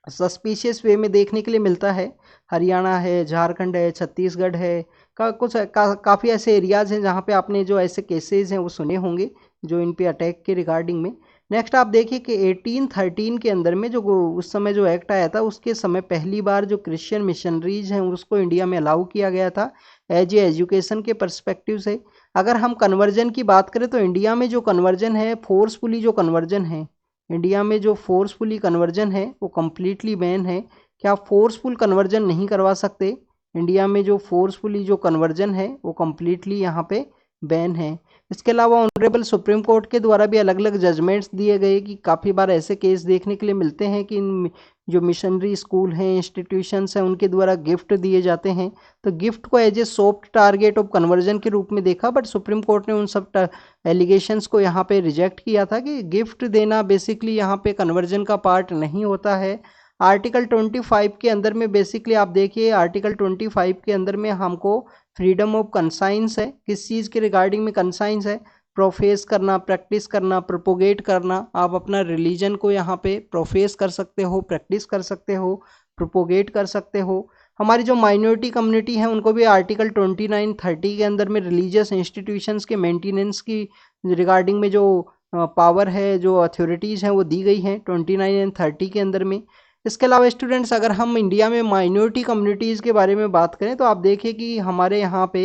सस्पिशियस वे में देखने के लिए मिलता है, हरियाणा है, झारखंड है, छत्तीसगढ़ है, काफ़ी ऐसे एरियाज़ हैं जहाँ पे आपने जो ऐसे केसेस हैं वो सुने होंगे। जो इन पे अटैक के रिगार्डिंग में। नेक्स्ट आप देखिए कि 1813 के अंदर में जो उस समय जो एक्ट आया था, उसके समय पहली बार जो क्रिश्चियन मिशनरीज हैं उसको इंडिया में अलाउ किया गया था एज ए एजुकेशन के पर्सपेक्टिव से। अगर हम कन्वर्जन की बात करें तो इंडिया में जो कन्वर्जन है, फोर्सफुली जो कन्वर्जन है, इंडिया में जो फोर्सफुली कन्वर्जन है वो कम्प्लीटली बैन है। क्या फोर्सफुल कन्वर्जन नहीं करवा सकते? इंडिया में जो फोर्सफुली जो कन्वर्जन है वो कम्प्लीटली यहाँ पे बैन है। इसके अलावा ऑनरेबल सुप्रीम कोर्ट के द्वारा भी अलग अलग जजमेंट्स दिए गए कि काफ़ी बार ऐसे केस देखने के लिए मिलते हैं कि इन जो मिशनरी स्कूल हैं, इंस्टीट्यूशंस हैं, उनके द्वारा गिफ्ट दिए जाते हैं, तो गिफ्ट को as a soft target of conversion के रूप में देखा, बट सुप्रीम कोर्ट ने उन सब एलिगेशंस को यहाँ पे रिजेक्ट किया था कि गिफ्ट देना बेसिकली यहाँ पे कन्वर्जन का पार्ट नहीं होता है। आर्टिकल 25 के अंदर में बेसिकली आप देखिए, आर्टिकल 25 के अंदर में हमको फ्रीडम ऑफ कंसाइंस है। किस चीज़ के रिगार्डिंग में कंसाइंस है? प्रोफेस करना, प्रैक्टिस करना, प्रोपोगेट करना। आप अपना रिलीजन को यहाँ पे प्रोफेस कर सकते हो, प्रैक्टिस कर सकते हो, प्रोपोगेट कर सकते हो। हमारी जो माइनॉरिटी कम्युनिटी है उनको भी आर्टिकल 29-30 के अंदर में रिलीजियस इंस्टीट्यूशंस के मेंटेनेंस की रिगार्डिंग में जो पावर है, जो अथॉरिटीज़ हैं वो दी गई हैं 29 एंड 30 के अंदर में। इसके अलावा स्टूडेंट्स, अगर हम इंडिया में माइनॉरिटी कम्युनिटीज़ के बारे में बात करें तो आप देखिए कि हमारे यहाँ पे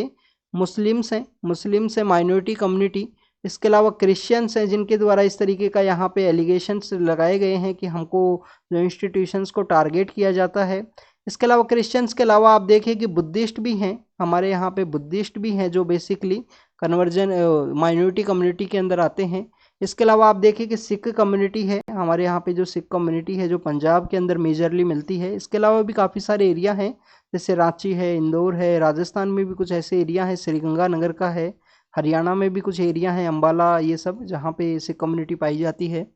मुस्लिम्स हैं माइनॉरिटी कम्युनिटी। इसके अलावा क्रिश्चियंस हैं जिनके द्वारा इस तरीके का यहाँ पे एलिगेशंस लगाए गए हैं कि हमको जो इंस्टीट्यूशंस को टारगेट किया जाता है। इसके अलावा क्रिश्चियंस के अलावा आप देखिए कि बुद्धिस्ट भी हैं, हमारे यहाँ पे बुद्धिस्ट भी हैं जो बेसिकली कन्वर्जन माइनॉरिटी कम्युनिटी के अंदर आते हैं। इसके अलावा आप देखिए कि सिख कम्युनिटी है, हमारे यहाँ पे जो सिख कम्युनिटी है जो पंजाब के अंदर मेजरली मिलती है। इसके अलावा भी काफ़ी सारे एरिया हैं, जैसे रांची है, इंदौर है, राजस्थान में भी कुछ ऐसे एरिया हैं, श्रीगंगानगर का है, हरियाणा में भी कुछ एरिया हैं, अम्बाला, ये सब जहाँ पे सिख कम्युनिटी पाई जाती है।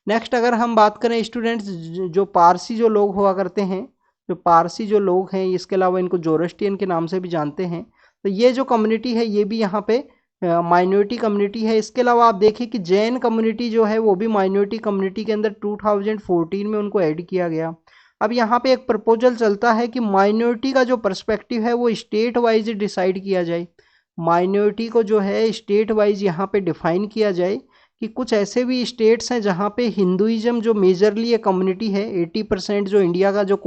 नेक्स्ट अगर हम बात करें स्टूडेंट्स, जो पारसी जो लोग हुआ करते हैं, जो पारसी जो लोग हैं, इसके अलावा इनको जोरोस्ट्रियन के नाम से भी जानते हैं, तो ये जो कम्युनिटी है ये भी यहाँ पे माइनॉरिटी कम्युनिटी है। इसके अलावा आप देखिए कि जैन कम्युनिटी जो है वो भी माइनॉरिटी कम्युनिटी के अंदर 2014 में उनको ऐड किया गया। अब यहाँ पे एक प्रपोजल चलता है कि माइनॉरिटी का जो पर्सपेक्टिव है वो स्टेट वाइज डिसाइड किया जाए। माइनॉरिटी को जो है स्टेट वाइज यहाँ पे डिफाइन किया जाए कि कुछ ऐसे भी स्टेट्स हैं जहाँ पे हिंदुइज्म जो मेजरली एक कम्युनिटी है, 80% जो इंडिया का जो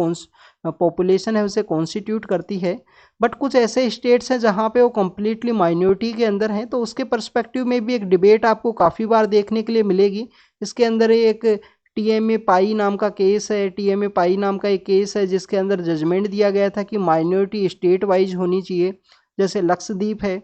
पॉपुलेशन है उसे कॉन्स्टिट्यूट करती है, बट कुछ ऐसे स्टेट्स हैं जहाँ पे वो कम्प्लीटली माइनॉरिटी के अंदर हैं। तो उसके पर्सपेक्टिव में भी एक डिबेट आपको काफ़ी बार देखने के लिए मिलेगी। इसके अंदर एक TMA पाई नाम का केस है, TMA पाई नाम का एक केस है जिसके अंदर जजमेंट दिया गया था कि माइनॉरिटी स्टेट वाइज होनी चाहिए। जैसे लक्षद्वीप है,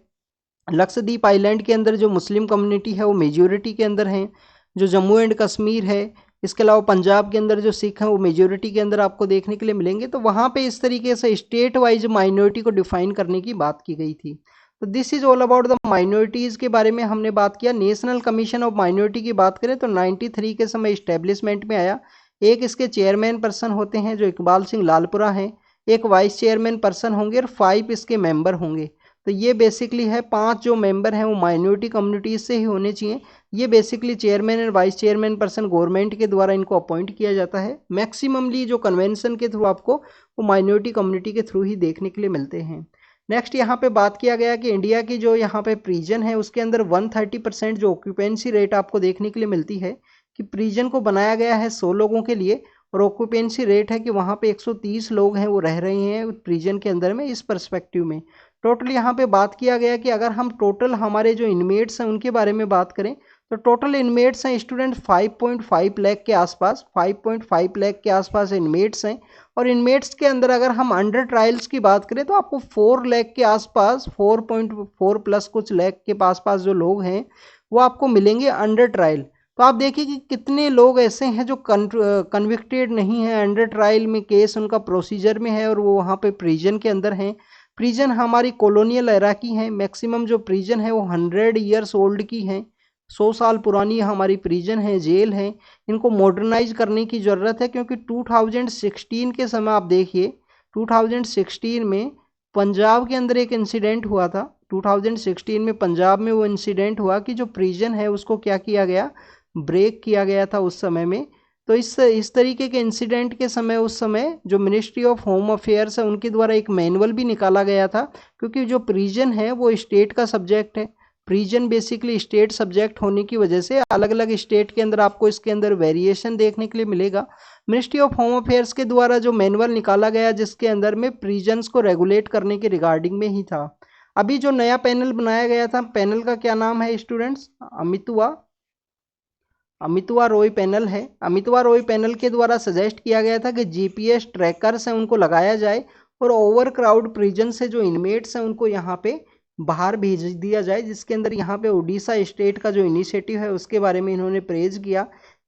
लक्षद्वीप आइलैंड के अंदर जो मुस्लिम कम्युनिटी है वो मेजॉरिटी के अंदर हैं। जो जम्मू एंड कश्मीर है, इसके अलावा पंजाब के अंदर जो सिख हैं वो मेजॉरिटी के अंदर आपको देखने के लिए मिलेंगे। तो वहाँ पे इस तरीके से स्टेट वाइज माइनॉरिटी को डिफाइन करने की बात की गई थी। तो this is all about the minorities के बारे में हमने बात किया। नेशनल कमीशन ऑफ माइनॉरिटी की बात करें तो 93 के समय इस्टेब्लिशमेंट में आया। एक इसके चेयरमैन पर्सन होते हैं जो इकबाल सिंह लालपुरा हैं, एक वाइस चेयरमैन पर्सन होंगे और 5 इसके मेंबर होंगे। तो ये बेसिकली है 5 जो मेंबर हैं वो माइनॉरिटी कम्युनिटीज से ही होने चाहिए। ये basically chairman and vice chairman person government के द्वारा इनको अपॉइंट किया जाता है। मैक्सिममली जो कन्वेंशन के थ्रू आपको वो माइनॉरिटी कम्युनिटी के थ्रू ही देखने के लिए मिलते हैं। नेक्स्ट यहाँ पे बात किया गया कि इंडिया की जो यहाँ पे प्रीजन है उसके अंदर 130% जो ऑक्यूपेंसी रेट आपको देखने के लिए मिलती है कि प्रीजन को बनाया गया है 100 लोगों के लिए और ऑक्यूपेंसी रेट है कि वहाँ पे 130 लोग हैं वो रह रहे हैं प्रीजन के अंदर में। इस पर्सपेक्टिव में टोटल यहाँ पे बात किया गया कि अगर हम टोटल हमारे जो इनमेट्स हैं उनके बारे में बात करें तो टोटल इनमेट्स हैं स्टूडेंट 5.5 लाख के आसपास, 5.5 लाख के आसपास इनमेट्स हैं। और इनमेट्स के अंदर अगर हम अंडर ट्रायल्स की बात करें तो आपको 4 लाख के आसपास, 4.4 प्लस कुछ लाख के आसपास जो लोग हैं वो आपको मिलेंगे अंडर ट्रायल। तो आप देखिए कि कितने लोग ऐसे हैं जो कन्विक्टेड नहीं है, अंडर ट्रायल में केस उनका प्रोसीजर में है और वो वहाँ पे प्रिजन के अंदर हैं। प्रिजन हमारी कॉलोनियल एरा की हैं, मैक्सिमम जो प्रिजन है वो 100 ईयर्स ओल्ड की हैं, 100 साल पुरानी हमारी प्रिजन है, जेल है। इनको मॉडर्नाइज करने की ज़रूरत है क्योंकि 2016 के समय आप देखिए 2016 में पंजाब के अंदर एक इंसिडेंट हुआ था। 2016 में पंजाब में वो इंसिडेंट हुआ कि जो प्रिजन है उसको क्या किया गया, ब्रेक किया गया था उस समय में। तो इस तरीके के इंसिडेंट के समय उस समय जो मिनिस्ट्री ऑफ होम अफेयर्स है उनके द्वारा एक मैनुअल भी निकाला गया था क्योंकि जो प्रिजन है वो स्टेट का सब्जेक्ट है। प्रिजन बेसिकली स्टेट सब्जेक्ट होने की वजह से अलग अलग स्टेट के अंदर आपको इसके अंदर वेरिएशन देखने के लिए मिलेगा। मिनिस्ट्री ऑफ होम अफेयर्स के द्वारा जो मैनुअल निकाला गया जिसके अंदर में प्रिजन्स को रेगुलेट करने के रिगार्डिंग में ही था। अभी जो नया पैनल बनाया गया था, पैनल का क्या नाम है स्टूडेंट्स? अमितवा रॉय पैनल है। अमितवा रॉय पैनल के द्वारा सजेस्ट किया गया था कि जीपीएस ट्रैकर्स हैं उनको लगाया जाए और ओवर क्राउड प्रिजन से जो इनमेट्स हैं उनको यहाँ पे बाहर भेज दिया जाए, जिसके अंदर यहाँ पे उड़ीसा स्टेट का जो इनिशिएटिव है उसके बारे में इन्होंने प्रेज किया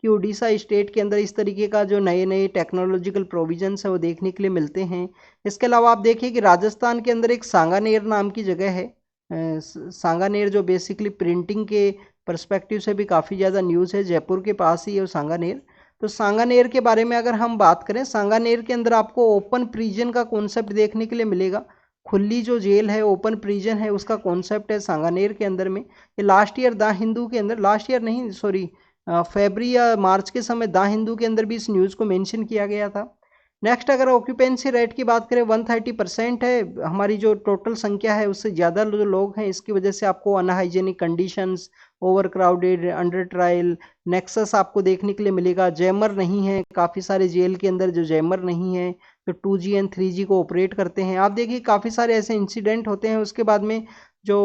कि उड़ीसा स्टेट के अंदर इस तरीके का जो नए नए टेक्नोलॉजिकल प्रोविजंस है वो देखने के लिए मिलते हैं। इसके अलावा आप देखिए कि राजस्थान के अंदर एक सांगानेर नाम की जगह है। सांगानेर जो बेसिकली प्रिंटिंग के पर्सपेक्टिव से भी काफ़ी ज़्यादा न्यूज़ है, जयपुर के पास ही है सांगानेर। तो सांगानेर के बारे में अगर हम बात करें, सांगानेर के अंदर आपको ओपन प्रिजन का कॉन्सेप्ट देखने के लिए मिलेगा। खुली जो जेल है, ओपन प्रिजन है, उसका कॉन्सेप्ट है सांगानेर के अंदर में। ये लास्ट ईयर द हिंदू के अंदर, लास्ट ईयर नहीं सॉरी फरवरी या मार्च के समय द हिंदू के अंदर भी इस न्यूज़ को मेंशन किया गया था। नेक्स्ट अगर ऑक्यूपेंसी रेट की बात करें 130% है, हमारी जो टोटल संख्या है उससे ज़्यादा जो लोग हैं, इसकी वजह से आपको unhygienic conditions, over crowded, under trial, nexus आपको देखने के लिए मिलेगा। जैमर नहीं है, काफ़ी सारे जेल के अंदर जो जैमर नहीं है जो 2G एंड 3G को ऑपरेट करते हैं। आप देखिए काफ़ी सारे ऐसे इंसिडेंट होते हैं उसके बाद में जो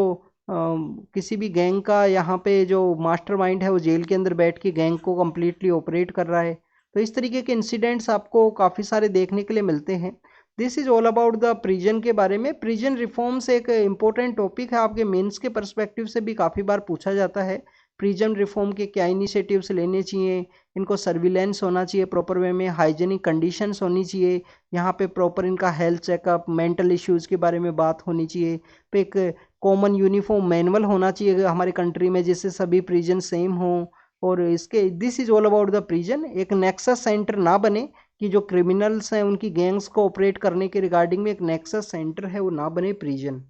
किसी भी गैंग का यहाँ पे जो मास्टरमाइंड है वो जेल के अंदर बैठ के गैंग को कम्प्लीटली ऑपरेट कर रहा है। तो इस तरीके के इंसिडेंट्स आपको काफ़ी सारे देखने के लिए मिलते हैं। This is all about the prison के बारे में। प्रिजन रिफॉर्म्स एक इम्पोर्टेंट टॉपिक है, आपके मेंस के पर्सपेक्टिव से भी काफ़ी बार पूछा जाता है। प्रिजन रिफॉर्म के क्या इनिशिएटिव्स लेने चाहिए, इनको सर्विलेंस होना चाहिए प्रॉपर वे में, हाइजेनिक कंडीशंस होनी चाहिए, यहाँ पे प्रॉपर इनका हेल्थ चेकअप, मेंटल इश्यूज़ के बारे में बात होनी चाहिए, पे एक कॉमन यूनिफॉर्म मैनुअल होना चाहिए हमारे कंट्री में जिससे सभी प्रिजन सेम हों। और इसके this is all about the prison. एक नेक्सस सेंटर ना बने कि जो क्रिमिनल्स हैं उनकी गैंग्स को ऑपरेट करने के रिगार्डिंग में एक नेक्सस सेंटर है वो ना बने प्रिजन।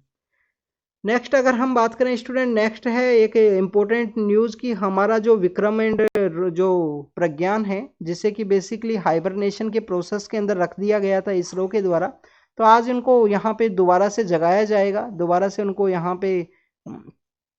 नेक्स्ट अगर हम बात करें स्टूडेंट, नेक्स्ट है एक इम्पोर्टेंट न्यूज़ कि हमारा जो विक्रम एंड जो प्रज्ञान है जिसे कि बेसिकली हाइबरनेशन के प्रोसेस के अंदर रख दिया गया था इसरो के द्वारा, तो आज उनको यहाँ पे दोबारा से जगाया जाएगा, दोबारा से उनको यहाँ पे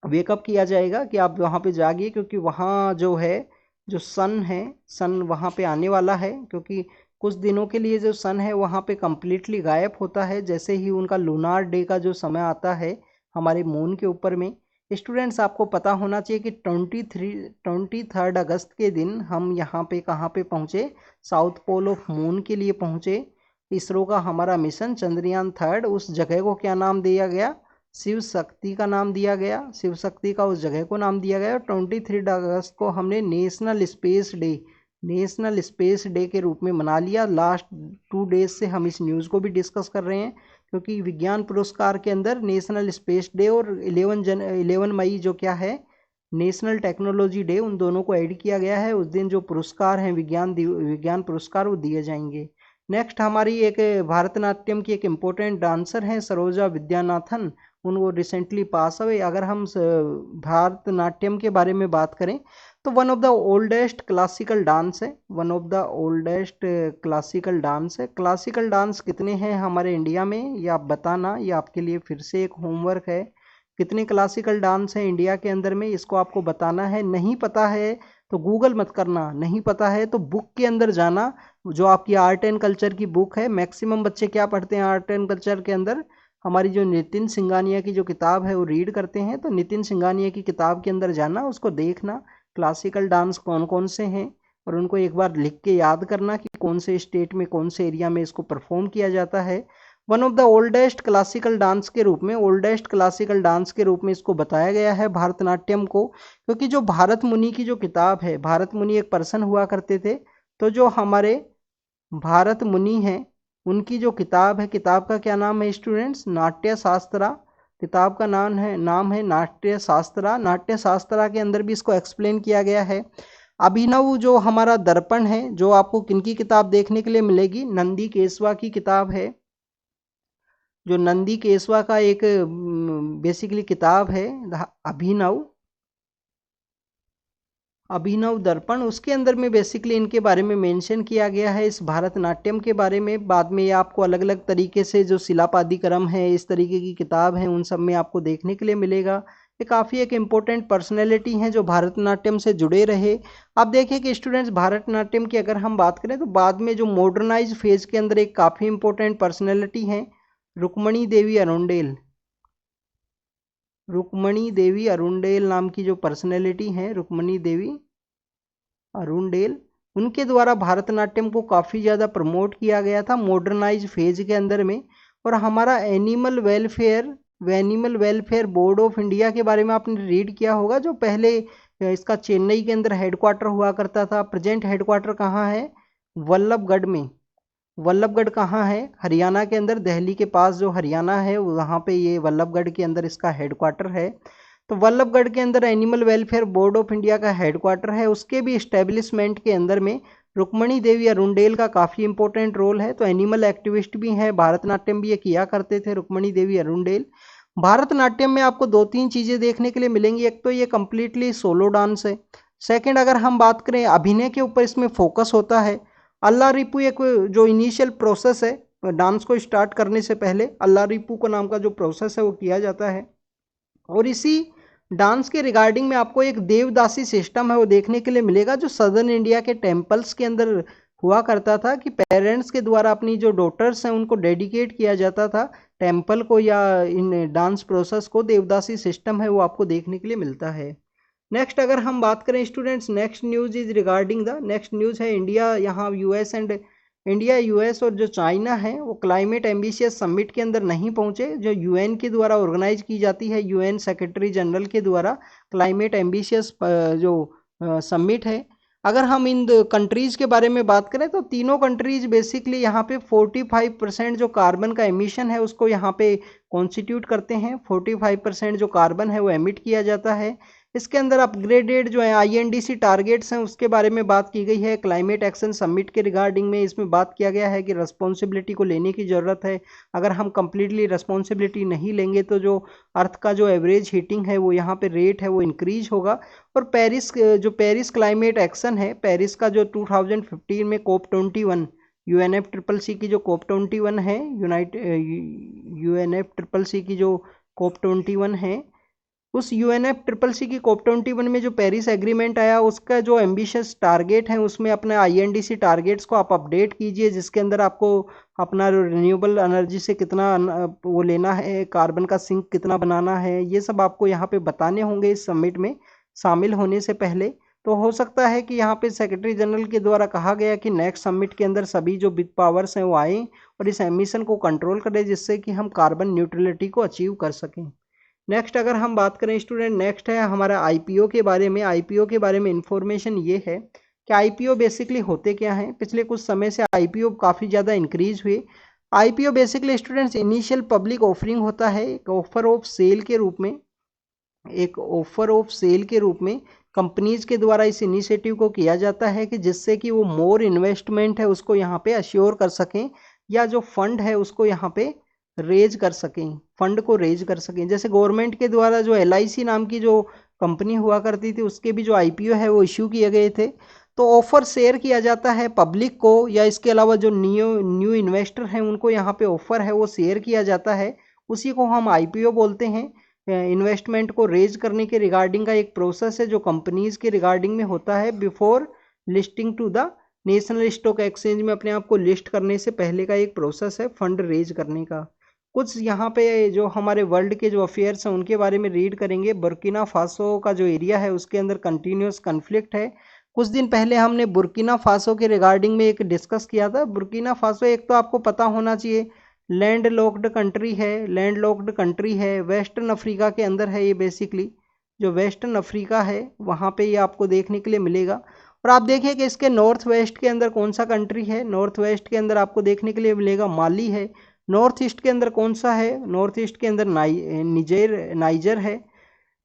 वेकअप किया जाएगा कि आप वहाँ पे जागिए, क्योंकि वहाँ जो है जो सन है, सन वहाँ पे आने वाला है, क्योंकि कुछ दिनों के लिए जो सन है वहाँ पे कम्प्लीटली गायब होता है जैसे ही उनका लूनार डे का जो समय आता है हमारे मून के ऊपर में। स्टूडेंट्स आपको पता होना चाहिए कि 23 अगस्त के दिन हम यहाँ पे कहाँ पे पहुँचे, साउथ पोल ऑफ मून के लिए पहुँचे। इसरो का हमारा मिशन चंद्रयान 3, उस जगह को क्या नाम दिया गया? शिव शक्ति का नाम दिया गया, शिव शक्ति का उस जगह को नाम दिया गया। 23 अगस्त को हमने नेशनल स्पेस डे के रूप में मना लिया। लास्ट 2 डेज से हम इस न्यूज़ को भी डिस्कस कर रहे हैं क्योंकि विज्ञान पुरस्कार के अंदर नेशनल स्पेस डे और 11 मई जो क्या है नेशनल टेक्नोलॉजी डे, उन दोनों को ऐड किया गया है। उस दिन जो पुरस्कार हैं विज्ञान पुरस्कार वो दिए जाएंगे। नेक्स्ट हमारी एक भारतनाट्यम की एक इम्पोर्टेंट डांसर हैं सरोजा विद्यानाथन, उनको रिसेंटली पास हुए। अगर हम भारतनाट्यम के बारे में बात करें तो one of the oldest classical dance है, one of the oldest classical dance है। क्लासिकल डांस कितने हैं हमारे इंडिया में ये आप बताना, ये आपके लिए फिर से एक होमवर्क है। कितने क्लासिकल डांस हैं इंडिया के अंदर में, इसको आपको बताना है। नहीं पता है तो गूगल मत करना, नहीं पता है तो बुक के अंदर जाना, जो आपकी आर्ट एंड कल्चर की बुक है। मैक्सिमम बच्चे क्या पढ़ते हैं आर्ट एंड कल्चर के अंदर, हमारी जो नितिन सिंघानिया की जो किताब है वो रीड करते हैं। तो नितिन सिंघानिया की किताब के अंदर जाना, उसको देखना क्लासिकल डांस कौन कौन से हैं और उनको एक बार लिख के याद करना कि कौन से स्टेट में कौन से एरिया में इसको परफॉर्म किया जाता है। One of the oldest classical dance के रूप में, ओल्डेस्ट क्लासिकल डांस के रूप में इसको बताया गया है भारतनाट्यम को, क्योंकि जो भारत मुनि की जो किताब है, भारत मुनि एक पर्सन हुआ करते थे, तो जो हमारे भारत मुनि हैं उनकी जो किताब है, किताब का क्या नाम है स्टूडेंट्स? नाट्य शास्त्रा। किताब का नाम है नाट्य शास्त्रा। नाट्य शास्त्रा के अंदर भी इसको एक्सप्लेन किया गया है। अभिनव जो हमारा दर्पण है, जो आपको किनकी किताब देखने के लिए मिलेगी? नंदी केशवा की किताब है, जो नंदी केशवा का एक बेसिकली किताब है अभिनव दर्पण, उसके अंदर में बेसिकली इनके बारे में मेंशन किया गया है इस भारतनाट्यम के बारे में। बाद में ये आपको अलग अलग तरीके से जो शिलापादिक्रम है, इस तरीके की किताब है, उन सब में आपको देखने के लिए मिलेगा। ये काफ़ी एक इम्पोर्टेंट पर्सनैलिटी हैं जो भारतनाट्यम से जुड़े रहे। आप देखिए कि स्टूडेंट्स भारतनाट्यम की अगर हम बात करें तो बाद में जो मॉडर्नाइज फेज के अंदर एक काफ़ी इम्पोर्टेंट पर्सनैलिटी हैं रुक्मणी देवी अरुंडेल। रुक्मणी देवी अरुंडेल नाम की जो पर्सनैलिटी हैं रुक्मणी देवी अरुंडेल, उनके द्वारा भारतनाट्यम को काफ़ी ज़्यादा प्रमोट किया गया था मॉडर्नाइज फेज के अंदर में। और हमारा animal welfare board of India के बारे में आपने रीड किया होगा, जो पहले इसका चेन्नई के अंदर हेडक्वार्टर हुआ करता था। प्रेजेंट हेडक्वार्टर कहाँ है? वल्लभगढ़ में। वल्लभगढ़ कहाँ है? हरियाणा के अंदर, दिल्ली के पास जो हरियाणा है वहाँ पे ये वल्लभगढ़ के अंदर इसका हेडक्वार्टर है। तो वल्लभगढ़ के अंदर animal welfare board of India का हेडक्वार्टर है। उसके भी इस्टेब्लिशमेंट के अंदर में रुक्मणी देवी अरुंडेल का काफ़ी इंपॉर्टेंट रोल है। तो एनिमल एक्टिविस्ट भी हैं, भारतनाट्यम भी ये किया करते थे रुक्मणी देवी अरुंडेल। भारतनाट्यम में आपको दो तीन चीज़ें देखने के लिए मिलेंगी। एक तो ये कम्प्लीटली सोलो डांस है। सेकेंड, अगर हम बात करें अभिनय के ऊपर इसमें फोकस होता है। अल्ला रिपू एक जो इनिशियल प्रोसेस है डांस को स्टार्ट करने से पहले, अल्ला रिपू का नाम का जो प्रोसेस है वो किया जाता है। और इसी डांस के रिगार्डिंग में आपको एक देवदासी सिस्टम है वो देखने के लिए मिलेगा, जो सदर्न इंडिया के टेम्पल्स के अंदर हुआ करता था कि पेरेंट्स के द्वारा अपनी जो डॉटर्स हैं उनको डेडिकेट किया जाता था टेम्पल को या इन डांस प्रोसेस को। देवदासी सिस्टम है वो आपको देखने के लिए मिलता है। नेक्स्ट अगर हम बात करें students, next news is regarding the next news है इंडिया, यहाँ यूएस और जो चाइना है वो क्लाइमेट एम्बिशियस समिट के अंदर नहीं पहुंचे, जो यूएन के द्वारा ऑर्गेनाइज की जाती है, यूएन सेक्रेटरी जनरल के द्वारा क्लाइमेट एम्बिशियस जो समिट है। अगर हम इन कंट्रीज़ के बारे में बात करें तो तीनों कंट्रीज बेसिकली यहाँ पे 45% जो कार्बन का एमिशन है उसको यहाँ पे कॉन्स्टिट्यूट करते हैं। 45% जो कार्बन है वो एमिट किया जाता है। इसके अंदर अपग्रेडेड जो है आईएनडीसी टारगेट्स हैं उसके बारे में बात की गई है। क्लाइमेट एक्शन समिट के रिगार्डिंग में इसमें बात किया गया है कि रिस्पॉन्सिबिलिटी को लेने की ज़रूरत है। अगर हम कंप्लीटली रिस्पॉन्सिबिलिटी नहीं लेंगे तो जो अर्थ का जो एवरेज हीटिंग है वो यहाँ पे रेट है वो इंक्रीज होगा। और पेरिस क्लाइमेट एक्शन है, पेरिस का जो 2015 में COP21 UNFCCC की जो COP21 है, UNFCCC की जो COP21 है, उस UNFCCC की COP21 में जो पेरिस एग्रीमेंट आया उसका जो एम्बिशियस टारगेट है उसमें अपने आईएनडीसी टारगेट्स को आप अपडेट कीजिए, जिसके अंदर आपको अपना रिन्यूएबल एनर्जी से कितना वो लेना है, कार्बन का सिंक कितना बनाना है, ये सब आपको यहाँ पे बताने होंगे इस समिट में शामिल होने से पहले। तो हो सकता है कि यहाँ पे सेक्रेटरी जनरल के द्वारा कहा गया कि नेक्स्ट समिट के अंदर सभी जो बिग पावर्स हैं वो आएँ और इस एमिशन को कंट्रोल करें, जिससे कि हम कार्बन न्यूट्रलिटी को अचीव कर सकें। नेक्स्ट अगर हम बात करें स्टूडेंट, नेक्स्ट है हमारा आईपीओ के बारे में। आईपीओ के बारे में इंफॉर्मेशन ये है कि आईपीओ बेसिकली होते क्या हैं। पिछले कुछ समय से आईपीओ काफ़ी ज़्यादा इंक्रीज हुए। IPO basically students initial public offering होता है, एक ऑफर ऑफ सेल के रूप में कंपनीज के द्वारा इस इनिशिएटिव को किया जाता है कि जिससे कि वो मोर इन्वेस्टमेंट है उसको यहाँ पे अश्योर कर सकें, या जो फंड है उसको यहाँ पे रेज कर सकें। जैसे गवर्नमेंट के द्वारा जो LIC नाम की जो कंपनी हुआ करती थी उसके भी जो आईपीओ है वो इश्यू किए गए थे। तो ऑफर शेयर किया जाता है पब्लिक को, या इसके अलावा जो न्यू इन्वेस्टर हैं उनको यहाँ पे ऑफर है वो शेयर किया जाता है, उसी को हम आईपीओ बोलते हैं। इन्वेस्टमेंट को रेज करने के रिगार्डिंग का एक प्रोसेस है जो कंपनीज के रिगार्डिंग में होता है before listing to the national stock exchange में अपने आप को लिस्ट करने से पहले का एक प्रोसेस है फंड रेज करने का। कुछ यहाँ पे जो हमारे वर्ल्ड के जो अफेयर्स हैं उनके बारे में रीड करेंगे। बुर्किना फासो का जो एरिया है उसके अंदर कंटिन्यूस कन्फ्लिक्ट है। कुछ दिन पहले हमने बुर्किना फासो के रिगार्डिंग में एक डिस्कस किया था। बुर्किना फासो एक तो आपको पता होना चाहिए लैंड लॉक्ड कंट्री है, वेस्टर्न अफ्रीका के अंदर है ये। बेसिकली जो वेस्टर्न अफ्रीका है वहाँ पे ये आपको देखने के लिए मिलेगा। और आप देखिए कि इसके नॉर्थ वेस्ट के अंदर कौन सा कंट्री है। नॉर्थ वेस्ट के अंदर आपको देखने के लिए मिलेगा माली है। नॉर्थ ईस्ट के अंदर कौन सा है? नॉर्थ ईस्ट के अंदर नाइजर है।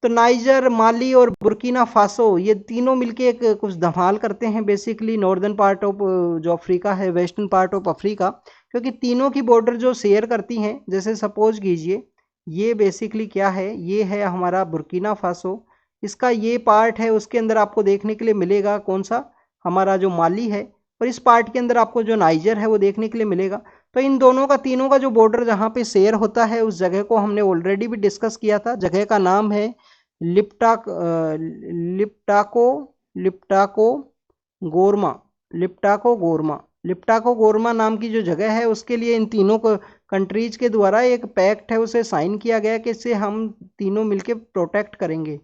तो नाइजर, माली और बुर्किना फासो ये तीनों मिलके एक कुछ धमाल करते हैं बेसिकली नॉर्दर्न पार्ट ऑफ जो अफ्रीका है, वेस्टर्न पार्ट ऑफ अफ्रीका, क्योंकि तीनों की बॉर्डर जो शेयर करती हैं। जैसे सपोज कीजिए ये बेसिकली क्या है, ये है हमारा बुर्किना फासो, इसका ये पार्ट है, उसके अंदर आपको देखने के लिए मिलेगा कौन सा, हमारा जो माली है, और इस पार्ट के अंदर आपको जो नाइजर है वो देखने के लिए मिलेगा। तो इन तीनों का जो बॉर्डर जहाँ पे शेयर होता है उस जगह को हमने ऑलरेडी भी डिस्कस किया था। जगह का नाम है लिप्टाको लिप्टाको गोरमा लिप्टाको गोरमा नाम की जो जगह है उसके लिए इन तीनों को कंट्रीज के द्वारा एक पैक्ट है उसे साइन किया गया कि इससे हम तीनों मिलके प्रोटेक्ट करेंगे।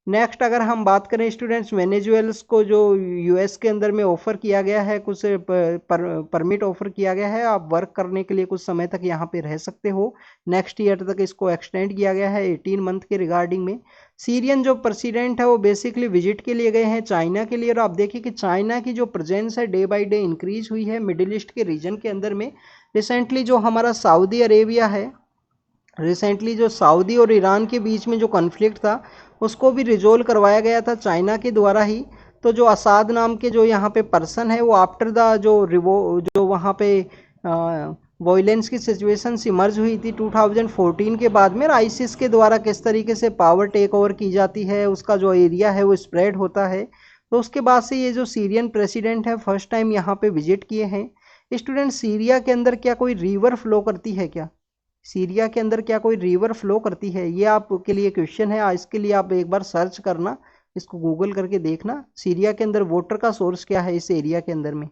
नेक्स्ट अगर हम बात करें स्टूडेंट्स, वेनेजुएल्स को जो यूएस के अंदर में ऑफर किया गया है, कुछ परमिट ऑफर किया गया है, आप वर्क करने के लिए कुछ समय तक यहाँ पे रह सकते हो। नेक्स्ट ईयर तक इसको एक्सटेंड किया गया है 18 मंथ के रिगार्डिंग में। सीरियन जो प्रेसिडेंट है वो बेसिकली विजिट के लिए गए हैं चाइना के लिए, और आप देखिए कि चाइना की जो प्रेजेंस है डे बाई डे इंक्रीज हुई है मिडिल ईस्ट के रीजन के अंदर में। रिसेंटली जो हमारा सऊदी अरेबिया है, रिसेंटली जो सऊदी और ईरान के बीच में जो कॉन्फ्लिक्ट था उसको भी रिजोल्व करवाया गया था चाइना के द्वारा ही। तो जो असाद नाम के जो यहाँ पे पर्सन है वो आफ्टर द जो वहाँ पे वायलेंस की सिचुएशन इमर्ज हुई थी 2014 के बाद में, आईसिस के द्वारा किस तरीके से पावर टेक ओवर की जाती है, उसका जो एरिया है वो स्प्रेड होता है। तो उसके बाद से ये जो सीरियन प्रेसिडेंट है फर्स्ट टाइम यहाँ पे विजिट किए हैं। स्टूडेंट, सीरिया के अंदर क्या कोई रिवर फ्लो करती है क्या? सीरिया के अंदर क्या कोई रिवर फ्लो करती है? ये आपके लिए क्वेश्चन है। इसके लिए आप एक बार सर्च करना, इसको गूगल करके देखना सीरिया के अंदर वाटर का सोर्स क्या है इस एरिया के अंदर में।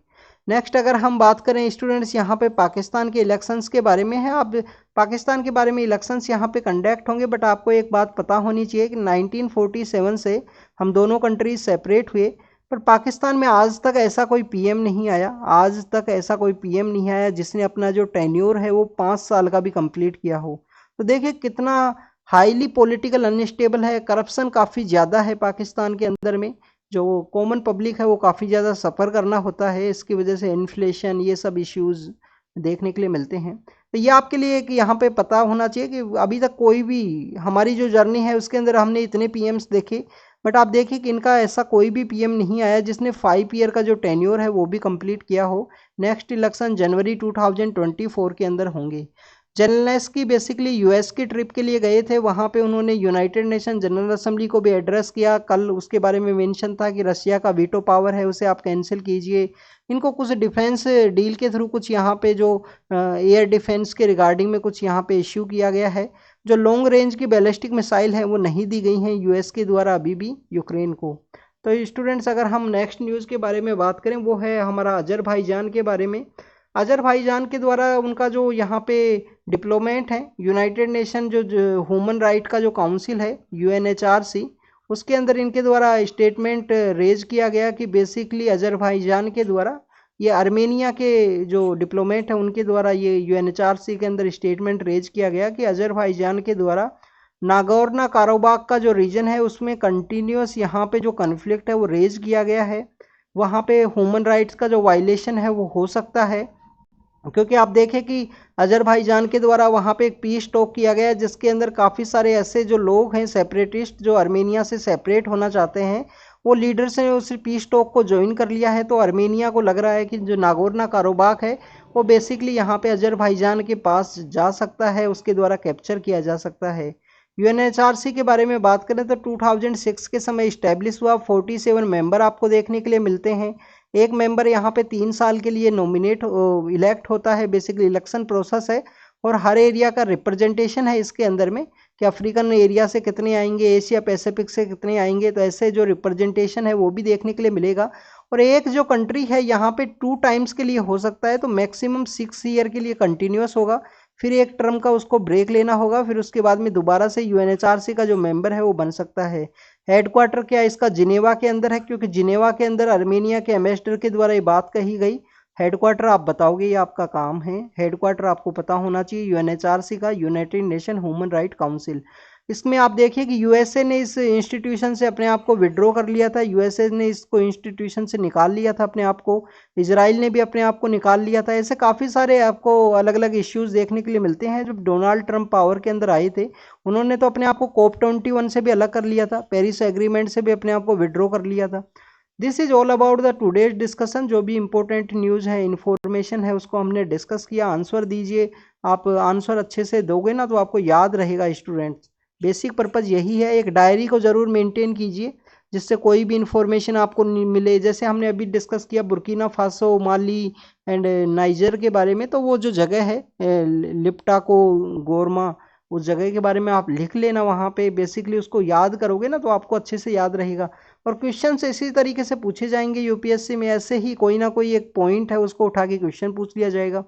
नेक्स्ट अगर हम बात करें स्टूडेंट्स यहाँ पे पाकिस्तान के इलेक्शंस के बारे में है। आप पाकिस्तान के बारे में इलेक्शंस यहाँ पे कंडक्ट होंगे, बट आपको एक बात पता होनी चाहिए कि 1947 से हम दोनों कंट्रीज सेपरेट हुए, पर पाकिस्तान में आज तक ऐसा कोई पीएम नहीं आया, आज तक ऐसा कोई पीएम नहीं आया जिसने अपना जो टेन्योर है वो 5 साल का भी कंप्लीट किया हो। तो देखिए कितना हाईली पॉलिटिकल अनस्टेबल है, करप्शन काफ़ी ज़्यादा है पाकिस्तान के अंदर में, जो कॉमन पब्लिक है वो काफ़ी ज़्यादा सफ़र करना होता है, इसकी वजह से इन्फ्लेशन ये सब इश्यूज़ देखने के लिए मिलते हैं। तो ये आपके लिए कि यहाँ पे पता होना चाहिए कि अभी तक कोई भी हमारी जो जर्नी है उसके अंदर हमने इतने पीएम्स देखे, बट आप देखिए कि इनका ऐसा कोई भी पीएम नहीं आया जिसने 5 ईयर का जो टेन्योर है वो भी कंप्लीट किया हो। नेक्स्ट इलेक्शन जनवरी 2024 के अंदर होंगे। जेलेंस्की बेसिकली यूएस की ट्रिप के लिए गए थे, वहाँ पे उन्होंने यूनाइटेड नेशन जनरल असेंबली को भी एड्रेस किया। कल उसके बारे में मेंशन था कि रशिया का वीटो पावर है उसे आप कैंसिल कीजिए। इनको कुछ डिफेंस डील के थ्रू कुछ यहाँ पे जो एयर डिफेंस के रिगार्डिंग में कुछ यहाँ पे इश्यू किया गया है। जो लॉन्ग रेंज की बैलिस्टिक मिसाइल है वो नहीं दी गई हैं यूएस के द्वारा अभी भी यूक्रेन को। तो स्टूडेंट्स अगर हम नेक्स्ट न्यूज़ के बारे में बात करें वो है हमारा अजरबैजान के बारे में। अजरबैजान के द्वारा उनका जो यहाँ पे डिप्लोमेट है यूनाइटेड नेशन जो ह्यूमन राइट का जो काउंसिल है यूएनएचआरसी, उसके अंदर इनके द्वारा स्टेटमेंट रेज किया गया कि बेसिकली अजरबैजान के द्वारा ये आर्मेनिया के जो डिप्लोमेट है उनके द्वारा ये यूएनएचआरसी के अंदर स्टेटमेंट रेज किया गया कि अजरबैजान के द्वारा नागोर्नो काराबाख का जो रीजन है उसमें कंटिन्यूस यहाँ पे जो कन्फ्लिक्ट है वो रेज किया गया है, वहाँ पे ह्यूमन राइट्स का जो वायलेशन है वो हो सकता है। क्योंकि आप देखें कि अजरबैजान के द्वारा वहाँ पे एक पीस टॉक किया गया है जिसके अंदर काफ़ी सारे ऐसे जो लोग हैं सेपरेटिस्ट जो आर्मेनिया से सेपरेट होना चाहते हैं, वो लीडर्स ने उस पीस टॉक को ज्वाइन कर लिया है। तो आर्मेनिया को लग रहा है कि जो नागोर्नो काराबाख है वो बेसिकली यहाँ पे अजरबैजान के पास जा सकता है, उसके द्वारा कैप्चर किया जा सकता है। यूएनएचआरसी के बारे में बात करें तो 2006 के समय इस्टेब्लिश हुआ, 47 मेंबर आपको देखने के लिए मिलते हैं। एक मेंबर यहाँ पे 3 साल के लिए नॉमिनेट इलेक्ट होता है, बेसिकली इलेक्शन प्रोसेस है, और हर एरिया का रिप्रेजेंटेशन है इसके अंदर में कि अफ्रीकन एरिया से कितने आएंगे, एशिया पैसिफिक से कितने आएंगे, तो ऐसे जो रिप्रेजेंटेशन है वो भी देखने के लिए मिलेगा। और एक जो कंट्री है यहाँ पे 2 टाइम्स के लिए हो सकता है, तो मैक्सिमम 6 ईयर के लिए कंटिन्यूस होगा, फिर एक टर्म का उसको ब्रेक लेना होगा, फिर उसके बाद में दोबारा से यूएनएचआरसी का जो मेंबर है वो बन सकता है। हेडक्वार्टर क्या इसका जिनेवा के अंदर है, क्योंकि जिनेवा के अंदर आर्मेनिया के एम्बेसडर के द्वारा ये बात कही गई। हेडक्वार्टर आप बताओगे, ये आपका काम है, हेडक्वार्टर आपको पता होना चाहिए यूएनएचआरसी का, United nation human right council. इसमें आप देखिए कि यूएसए ने इस इंस्टीट्यूशन से अपने आप को विड्रॉ कर लिया था, यूएसए ने इसको इंस्टीट्यूशन से निकाल लिया था अपने आप को, इजराइल ने भी अपने आप को निकाल लिया था। ऐसे काफ़ी सारे आपको अलग अलग इश्यूज देखने के लिए मिलते हैं। जब डोनाल्ड ट्रंप पावर के अंदर आए थे उन्होंने तो अपने आप को COP21 से भी अलग कर लिया था, पेरिस एग्रीमेंट से भी अपने आप को विड्रॉ कर लिया था। This is all about the today's discussion. जो भी इंपॉर्टेंट न्यूज़ है, इन्फॉर्मेशन है, उसको हमने डिस्कस किया। आंसर दीजिए, आप आंसर अच्छे से दोगे ना तो आपको याद रहेगा स्टूडेंट्स। बेसिक पर्पज़ यही है। एक डायरी को ज़रूर मेंटेन कीजिए जिससे कोई भी इंफॉर्मेशन आपको मिले। जैसे हमने अभी डिस्कस किया Burkina Faso, Mali and niger के बारे में, तो वो जो जगह है लिप्टाको गोरमा, उस जगह के बारे में आप लिख लेना, वहाँ पे बेसिकली उसको याद करोगे ना तो आपको अच्छे से याद रहेगा। और क्वेश्चन इसी तरीके से पूछे जाएंगे यूपीएससी में, ऐसे ही कोई ना कोई एक पॉइंट है उसको उठा के क्वेश्चन पूछ लिया जाएगा।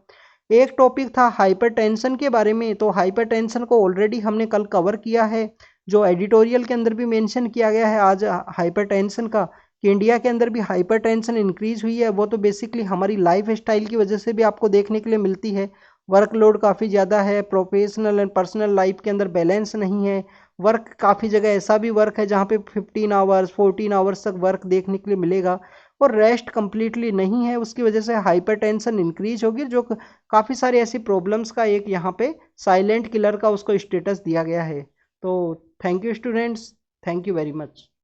एक टॉपिक था हाइपरटेंशन के बारे में, तो हाइपरटेंशन को ऑलरेडी हमने कल कवर किया है, जो एडिटोरियल के अंदर भी मेंशन किया गया है आज हाइपरटेंशन का, कि इंडिया के अंदर भी हाइपरटेंशन इंक्रीज हुई है। वो तो बेसिकली हमारी लाइफ स्टाइल की वजह से भी आपको देखने के लिए मिलती है। वर्कलोड काफ़ी ज़्यादा है, प्रोफेशनल एंड पर्सनल लाइफ के अंदर बैलेंस नहीं है, वर्क काफ़ी जगह ऐसा भी वर्क है जहाँ पे 15 आवर्स 14 आवर्स तक वर्क देखने के लिए मिलेगा, और रेस्ट कंप्लीटली नहीं है। उसकी वजह से हाइपरटेंशन इंक्रीज होगी, जो काफ़ी सारी ऐसी प्रॉब्लम्स का एक यहाँ पे साइलेंट किलर का उसको स्टेटस दिया गया है। तो thank you students, thank you very much.